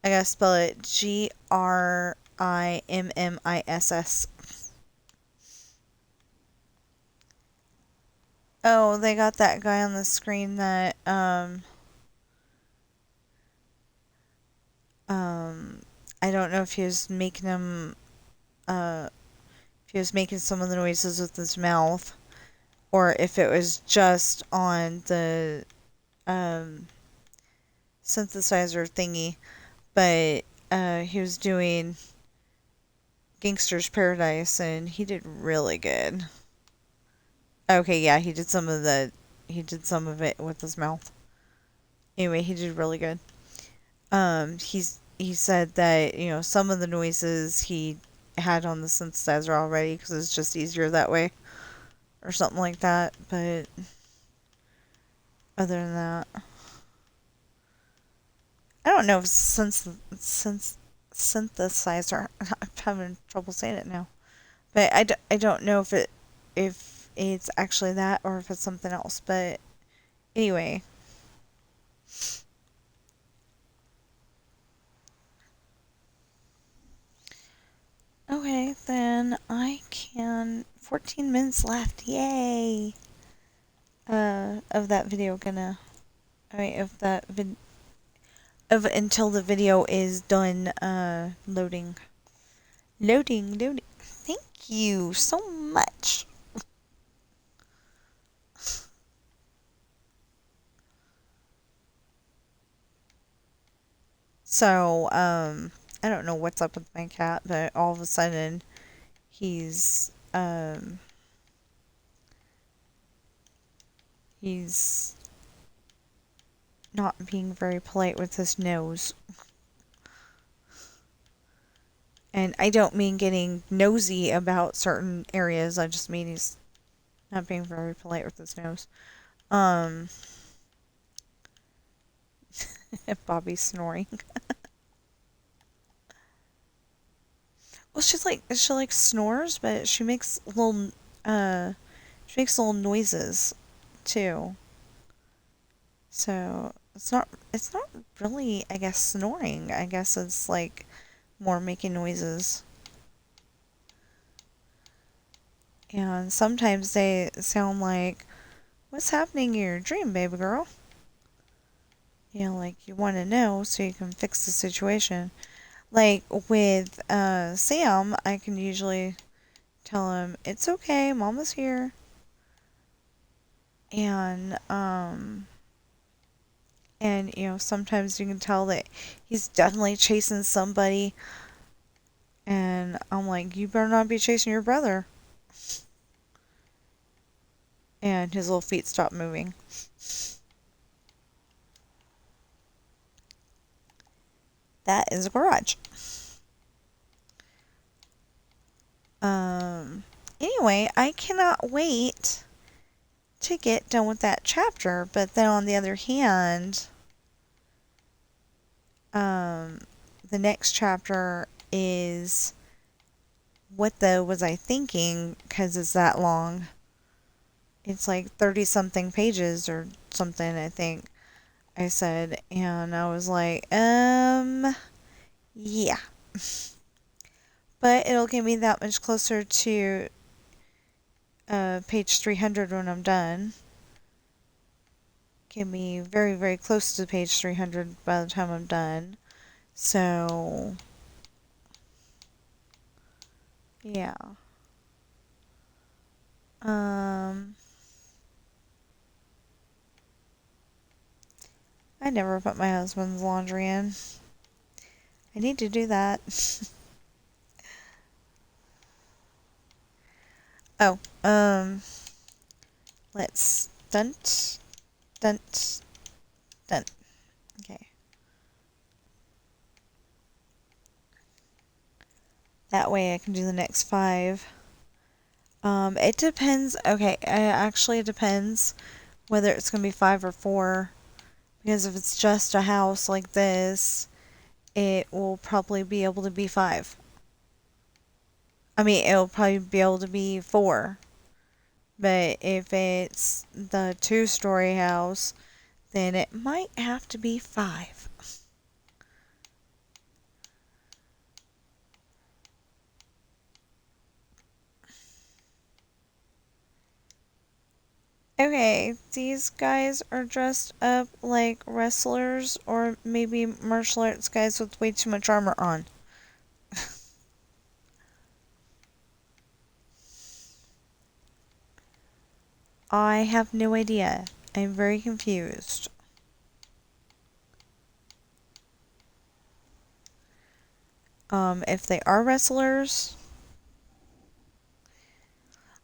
[SPEAKER 1] I gotta spell it Grimmiss. Oh, they got that guy on the screen that I don't know if he was making him if he was making some of the noises with his mouth, or if it was just on the synthesizer thingy. But he was doing Gangster's Paradise, and he did really good. Okay, yeah, he did some of it with his mouth. Anyway, he did really good. He said that some of the noises he had on the synthesizer already because it's just easier that way, or something like that. But other than that, I don't know if synthesizer. I'm having trouble saying it now, but I don't know if it's actually that or if it's something else. But anyway. Okay, then I can. 14 minutes left. Yay! Of that video gonna. I mean, of that of until the video is done. Loading. Loading. Thank you so much. So, I don't know what's up with my cat, but all of a sudden, he's not being very polite with his nose. And I don't mean getting nosy about certain areas. I just mean he's not being very polite with his nose. Bobby's snoring. Well, she like snores, but she makes little noises too. So it's not really, I guess, snoring. I guess it's like more making noises. And sometimes they sound like, "What's happening in your dream, baby girl?" Like you want to know so you can fix the situation. Like with Sam, I can usually tell him, "It's okay, Mama's here." And sometimes you can tell that he's definitely chasing somebody, and I'm like, "You better not be chasing your brother." And his little feet stop moving. That is a garage. Um, anyway, I cannot wait to get done with that chapter. But then on the other hand, um, the next chapter is what the was I thinking? Because it's that long. It's like 30 something pages or something, I think I said. And I was like, yeah. But it'll get me that much closer to page 300 when I'm done. Get me very, very close to page 300 by the time I'm done. So, yeah. Um, I never put my husband's laundry in. I need to do that. Oh, let's dunt, dunt, dunt. Okay. That way I can do the next 5. It depends. Okay, actually it depends whether it's going to be 5 or 4. Because if it's just a house like this, it will probably be able to be 5. I mean, it'll probably be able to be 4. But if it's the 2-story house, then it might have to be 5. Okay, these guys are dressed up like wrestlers or maybe martial arts guys with way too much armor on. I have no idea. I'm very confused. If they are wrestlers,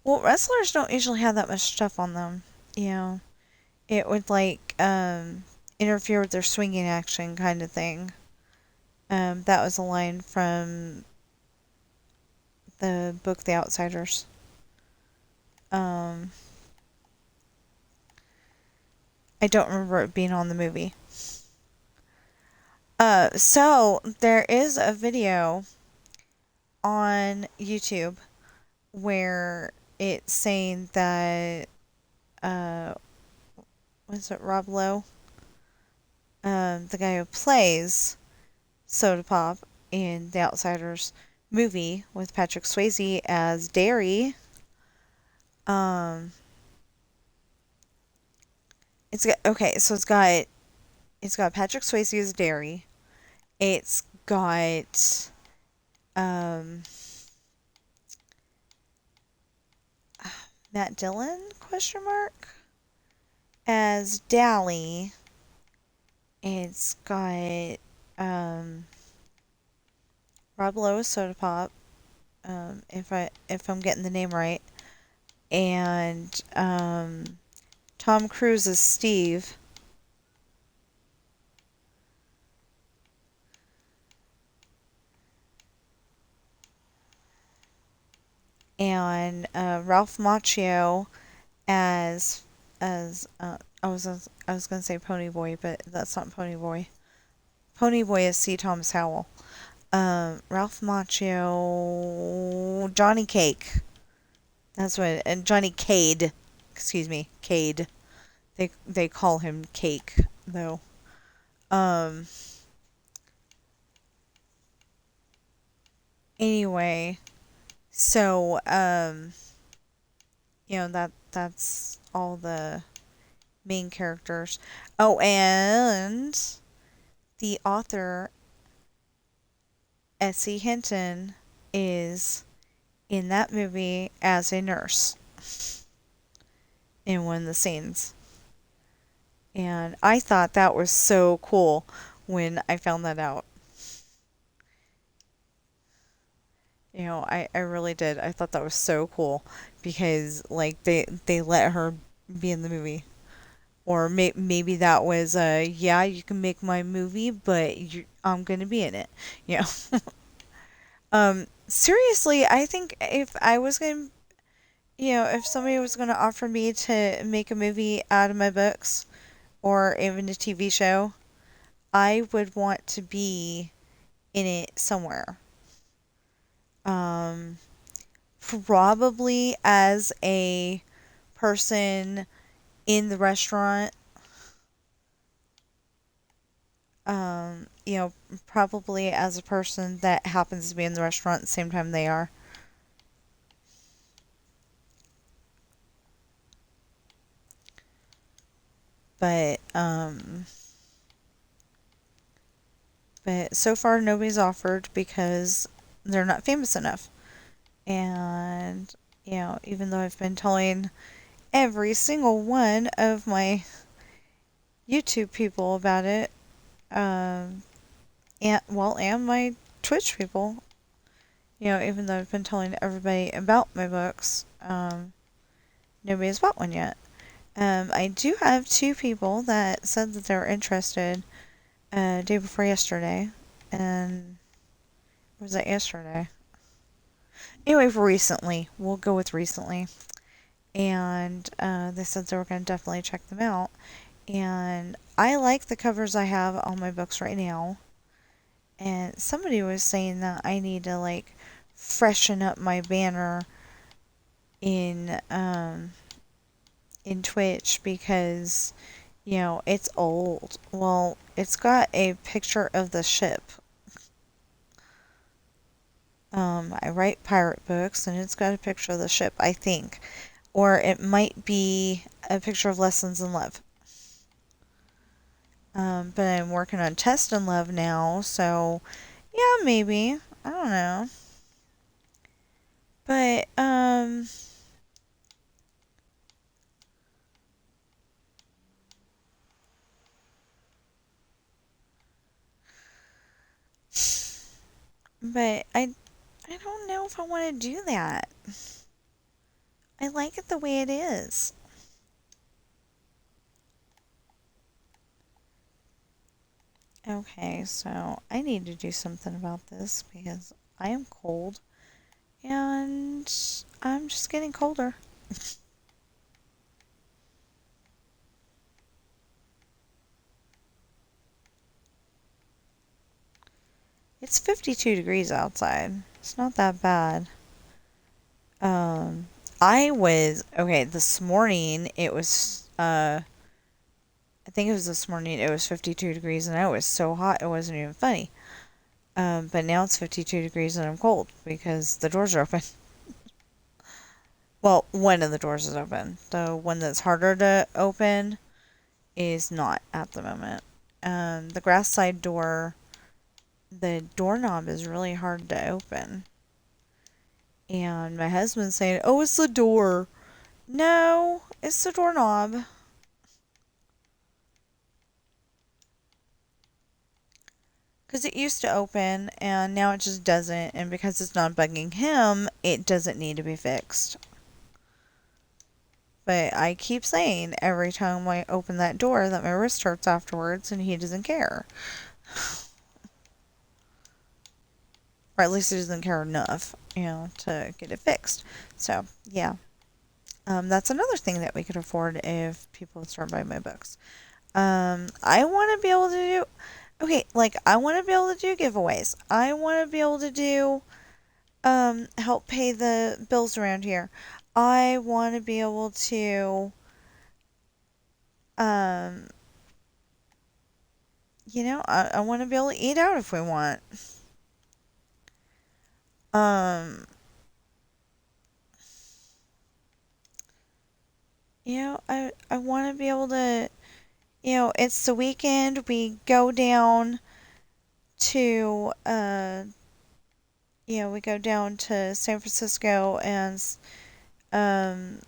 [SPEAKER 1] well, wrestlers don't usually have that much stuff on them. You know, it would like interfere with their swinging action kind of thing. That was a line from the book The Outsiders. I don't remember it being on the movie. So there is a video on YouTube where it's saying that was it Rob Lowe? The guy who plays Soda Pop in The Outsiders movie with Patrick Swayze as Derry. It's got okay, so it's got Patrick Swayze as Derry. It's got Matt Dillon question mark as Dally. It's got Rob Lowe as Soda Pop. If I'm getting the name right, and Tom Cruise as Steve. And Ralph Macchio as I was gonna say Ponyboy, but that's not Ponyboy. Ponyboy is C. Thomas Howell. Ralph Macchio, Johnny Cake. That's what, and Johnny Cade. Excuse me, Cade. They call him Cake though. Um. Anyway, so that's all the main characters. Oh, and the author S.E. Hinton is in that movie as a nurse in one of the scenes. And I thought that was so cool when I found that out. I really did. I thought that was so cool because like they let her be in the movie. Or maybe that was yeah, you can make my movie, but I'm gonna be in it. You know. Seriously, I think if I was gonna, if somebody was gonna offer me to make a movie out of my books or even a TV show, I would want to be in it somewhere. Um, Probably as a person in the restaurant. Um, you know, Probably as a person that happens to be in the restaurant at the same time they are. But so far nobody's offered because they're not famous enough. And even though I've been telling every single one of my YouTube people about it, um, and my Twitch people, even though I've been telling everybody about my books, nobody has bought one yet. I do have two people that said that they were interested day before yesterday, and was that yesterday? Anyway, recently, we'll go with recently, and they said they were going to definitely check them out. And I like the covers I have on my books right now. And somebody was saying that I need to like freshen up my banner in Twitch because it's old. Well, it's got a picture of the ship. I write pirate books and it's got a picture of the ship, I think. Or it might be a picture of Lessons in Love. But I'm working on Test in Love now, so yeah, maybe. I don't know. But, but I don't know if I want to do that. I like it the way it is. Okay, so I need to do something about this because I am cold and I'm just getting colder. It's 52 degrees outside. It's not that bad. Um, I was okay this morning. I think it was this morning. It was 52 degrees, and I was so hot it wasn't even funny. But now it's 52 degrees and I'm cold because the doors are open. Well, one of the doors is open. The one that's harder to open is not at the moment. The grass side door, the doorknob is really hard to open. And my husband's saying, "Oh, it's the door." No, it's the doorknob. Because it used to open and now it just doesn't. And because it's not bugging him, it doesn't need to be fixed. But I keep saying every time I open that door that my wrist hurts afterwards and he doesn't care. Or at least he doesn't care enough, to get it fixed. So, yeah. That's another thing that we could afford if people would start buying my books. I want to be able to do... Okay, like, I want to be able to do giveaways. I want to be able to do... help pay the bills around here. I want to be able to... Um, I want to be able to eat out if we want. Um, I want to be able to, it's the weekend. We go down to, we go down to San Francisco and, um,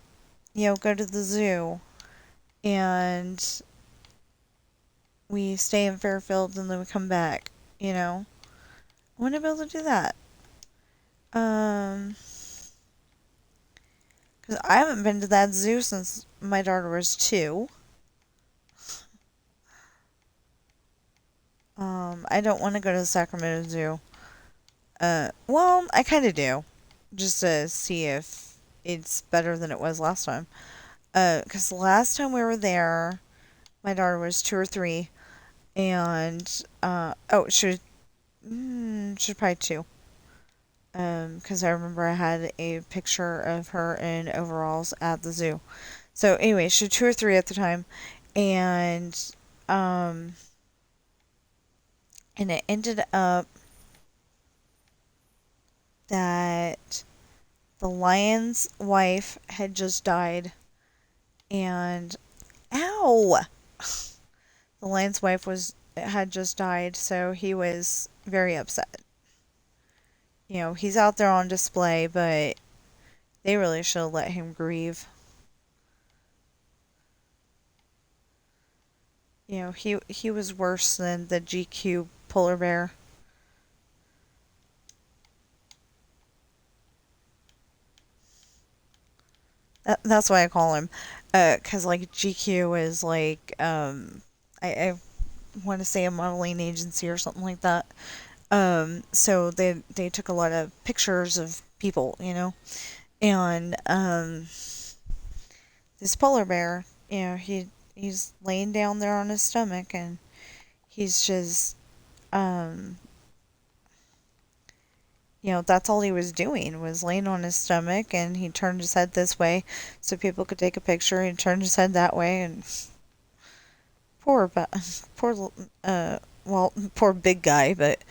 [SPEAKER 1] go to the zoo. And we stay in Fairfield and then we come back, I want to be able to do that. Because I haven't been to that zoo since my daughter was 2. I don't want to go to the Sacramento Zoo. Well, I kind of do, just to see if it's better than it was last time. Because last time we were there, my daughter was 2 or 3, and oh, she probably 2. Because I remember I had a picture of her in overalls at the zoo. So anyway, she was 2 or 3 at the time, and um, and it ended up that the lion's wife had just died, and ow, the lion's wife had just died, so he was very upset. He's out there on display, but they really should have let him grieve. He was worse than the GQ polar bear. That's why I call him, because like GQ is like I want to say a modeling agency or something like that. So they took a lot of pictures of people, and this polar bear, he's laying down there on his stomach, and he's just um that's all he was doing was laying on his stomach, and he turned his head this way so people could take a picture. He turned his head that way, and poor, poor, well, poor big guy, but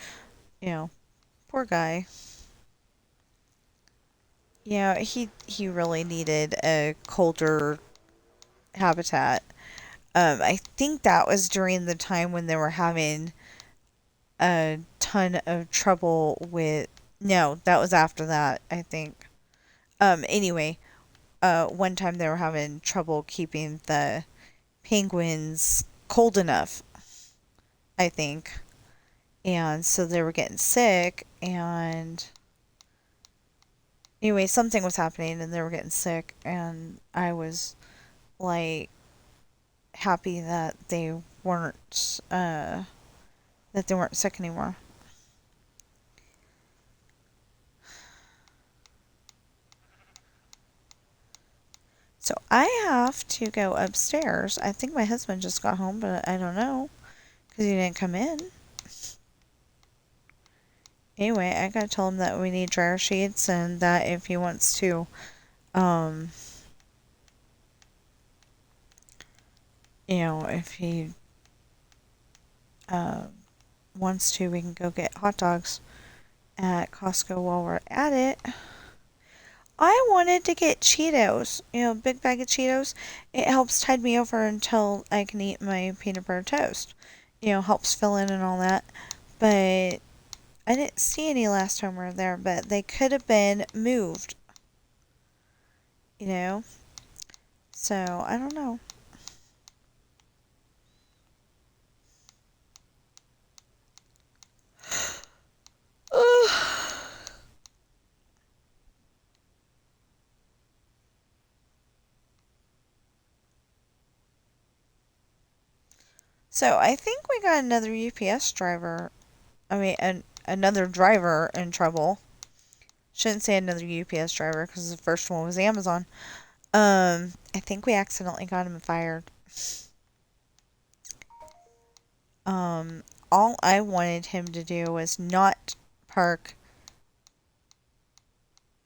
[SPEAKER 1] you know, poor guy. He really needed a colder habitat. I think that was during the time when they were having a ton of trouble with. No, that was after that, I think. Anyway, one time they were having trouble keeping the penguins cold enough, I think. And so they were getting sick, and anyway, something was happening and they were getting sick, and I was like happy that they weren't sick anymore. So I have to go upstairs. I think my husband just got home, but I don't know because he didn't come in. Anyway, I gotta tell him that we need dryer sheets, and that if he wants to, um, if he uh, wants to, we can go get hot dogs at Costco while we're at it. I wanted to get Cheetos, big bag of Cheetos. It helps tide me over until I can eat my peanut butter toast. Helps fill in and all that. But I didn't see any last time we were there, but they could have been moved, you know? So, I don't know. So, I think we got another UPS driver. I mean, another driver in trouble. Shouldn't say another UPS driver because the first one was Amazon. I think we accidentally got him fired. Um, all I wanted him to do was not park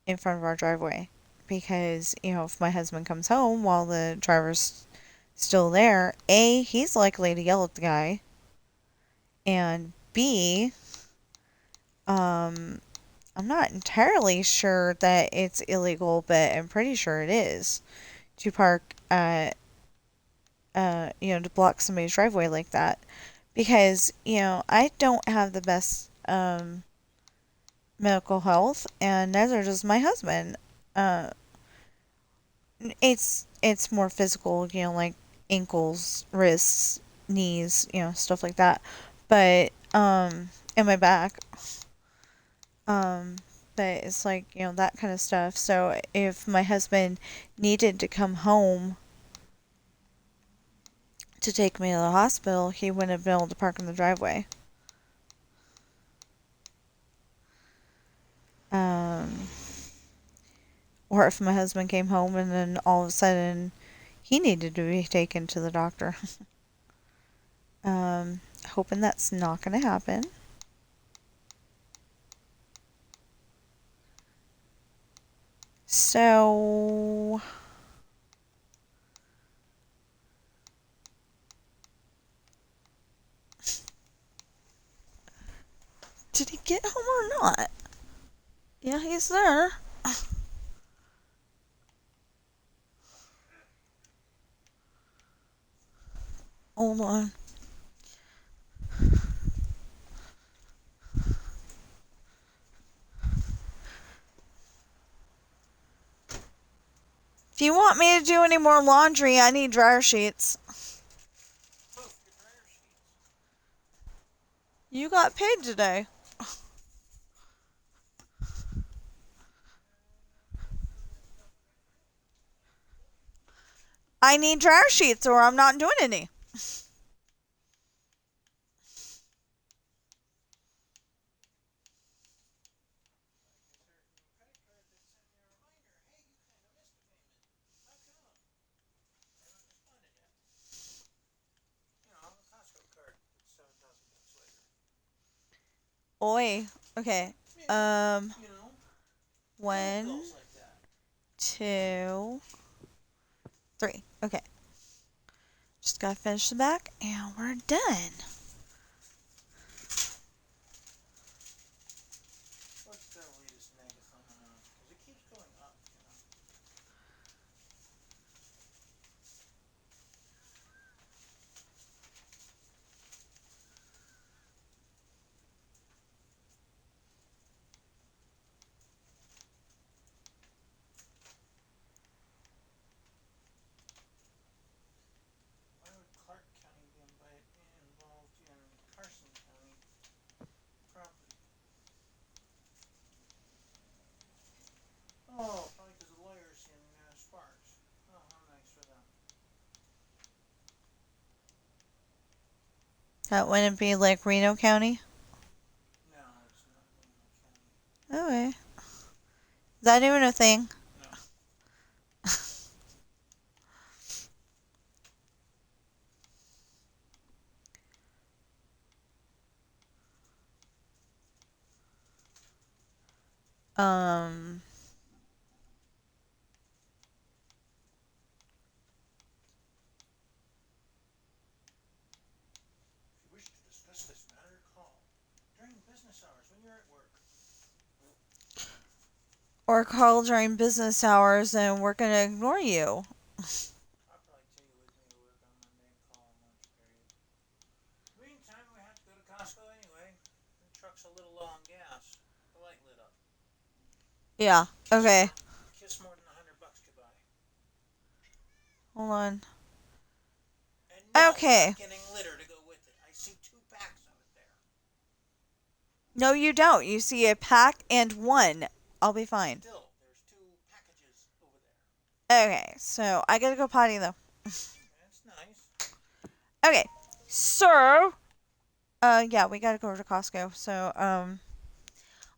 [SPEAKER 1] in front of our driveway because, if my husband comes home while the driver's still there, A, he's likely to yell at the guy, and B, um, I'm not entirely sure that it's illegal, but I'm pretty sure it is to park to block somebody's driveway like that. Because, I don't have the best medical health, and neither does my husband. Uh, it's more physical, like ankles, wrists, knees, stuff like that. But and my back. Um, but it's like, that kind of stuff. So if my husband needed to come home to take me to the hospital, he wouldn't have been able to park in the driveway. or if my husband came home and then all of a sudden he needed to be taken to the doctor. Hoping that's not going to happen. So did he get home or not? Yeah, he's there. Hold on. If you want me to do any more laundry, I need dryer sheets. You got paid today. I need dryer sheets or I'm not doing any. Oi. Okay. 1, 2, 3. Okay. Just gotta finish the back and we're done.
[SPEAKER 2] What's the latest mega phenomenon? Because it keeps going up, Why would Clark County be involved in Carson County property? Oh, probably because the lawyers in Sparks. Oh, how nice for them.
[SPEAKER 1] That wouldn't be like Reno County?
[SPEAKER 2] No, it's not Reno County.
[SPEAKER 1] Okay. Is that even a thing?
[SPEAKER 2] No. If you wish to discuss this matter, call during business hours when you're at work.
[SPEAKER 1] Or call during business hours and we're gonna ignore you.
[SPEAKER 2] I'll probably tell you with me to work on Monday and call lunch period. Meantime, we have to go to Costco anyway. The truck's a little low on gas. The light lit up.
[SPEAKER 1] Yeah. Okay.
[SPEAKER 2] Kiss more than $100 could buy.
[SPEAKER 1] Hold on.
[SPEAKER 2] And no,
[SPEAKER 1] Okay.
[SPEAKER 2] not getting litter to go with it. I see 2 packs of it there.
[SPEAKER 1] No, you don't. You see a pack and 1. I'll be fine.
[SPEAKER 2] Still, there's 2 packages over there.
[SPEAKER 1] Okay, so I gotta go potty though.
[SPEAKER 2] That's nice.
[SPEAKER 1] Okay, so yeah, we gotta go to Costco. So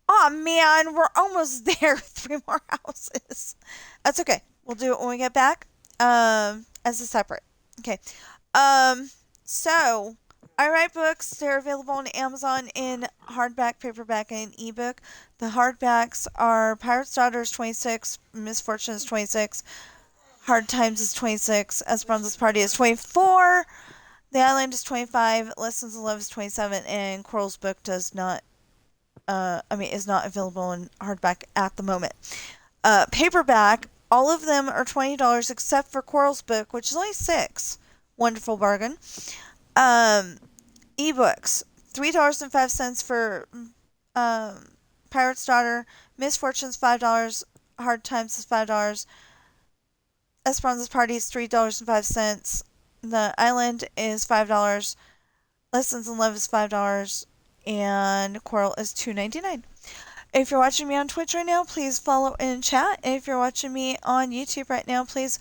[SPEAKER 1] oh man, we're almost there. 3 more houses. That's okay. We'll do it when we get back. As a separate. Okay. So I write books. They're available on Amazon in hardback, paperback, and ebook. The hardbacks are Pirate's Daughter is 26, Misfortune is 26, Hard Times is 26, Esperanza's Party is 24, The Island is 25, Lessons in Love is 27, and Coral's book does not, is not available in hardback at the moment. Paperback, all of them are $20 except for Coral's book, which is only $6. Wonderful bargain. Ebooks, $3.05 for Pirate's Daughter, Misfortune's $5, Hard Times is $5, Esperanza's Party is $3.05, The Island is $5, Lessons in Love is $5, and Coral is $2.99. If you're watching me on Twitch right now, please follow and chat. And if you're watching me on YouTube right now, please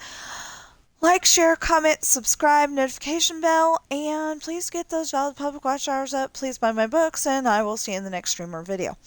[SPEAKER 1] like, share, comment, subscribe, notification bell, and please get those valid public watch hours up. Please buy my books, and I will see you in the next stream or video.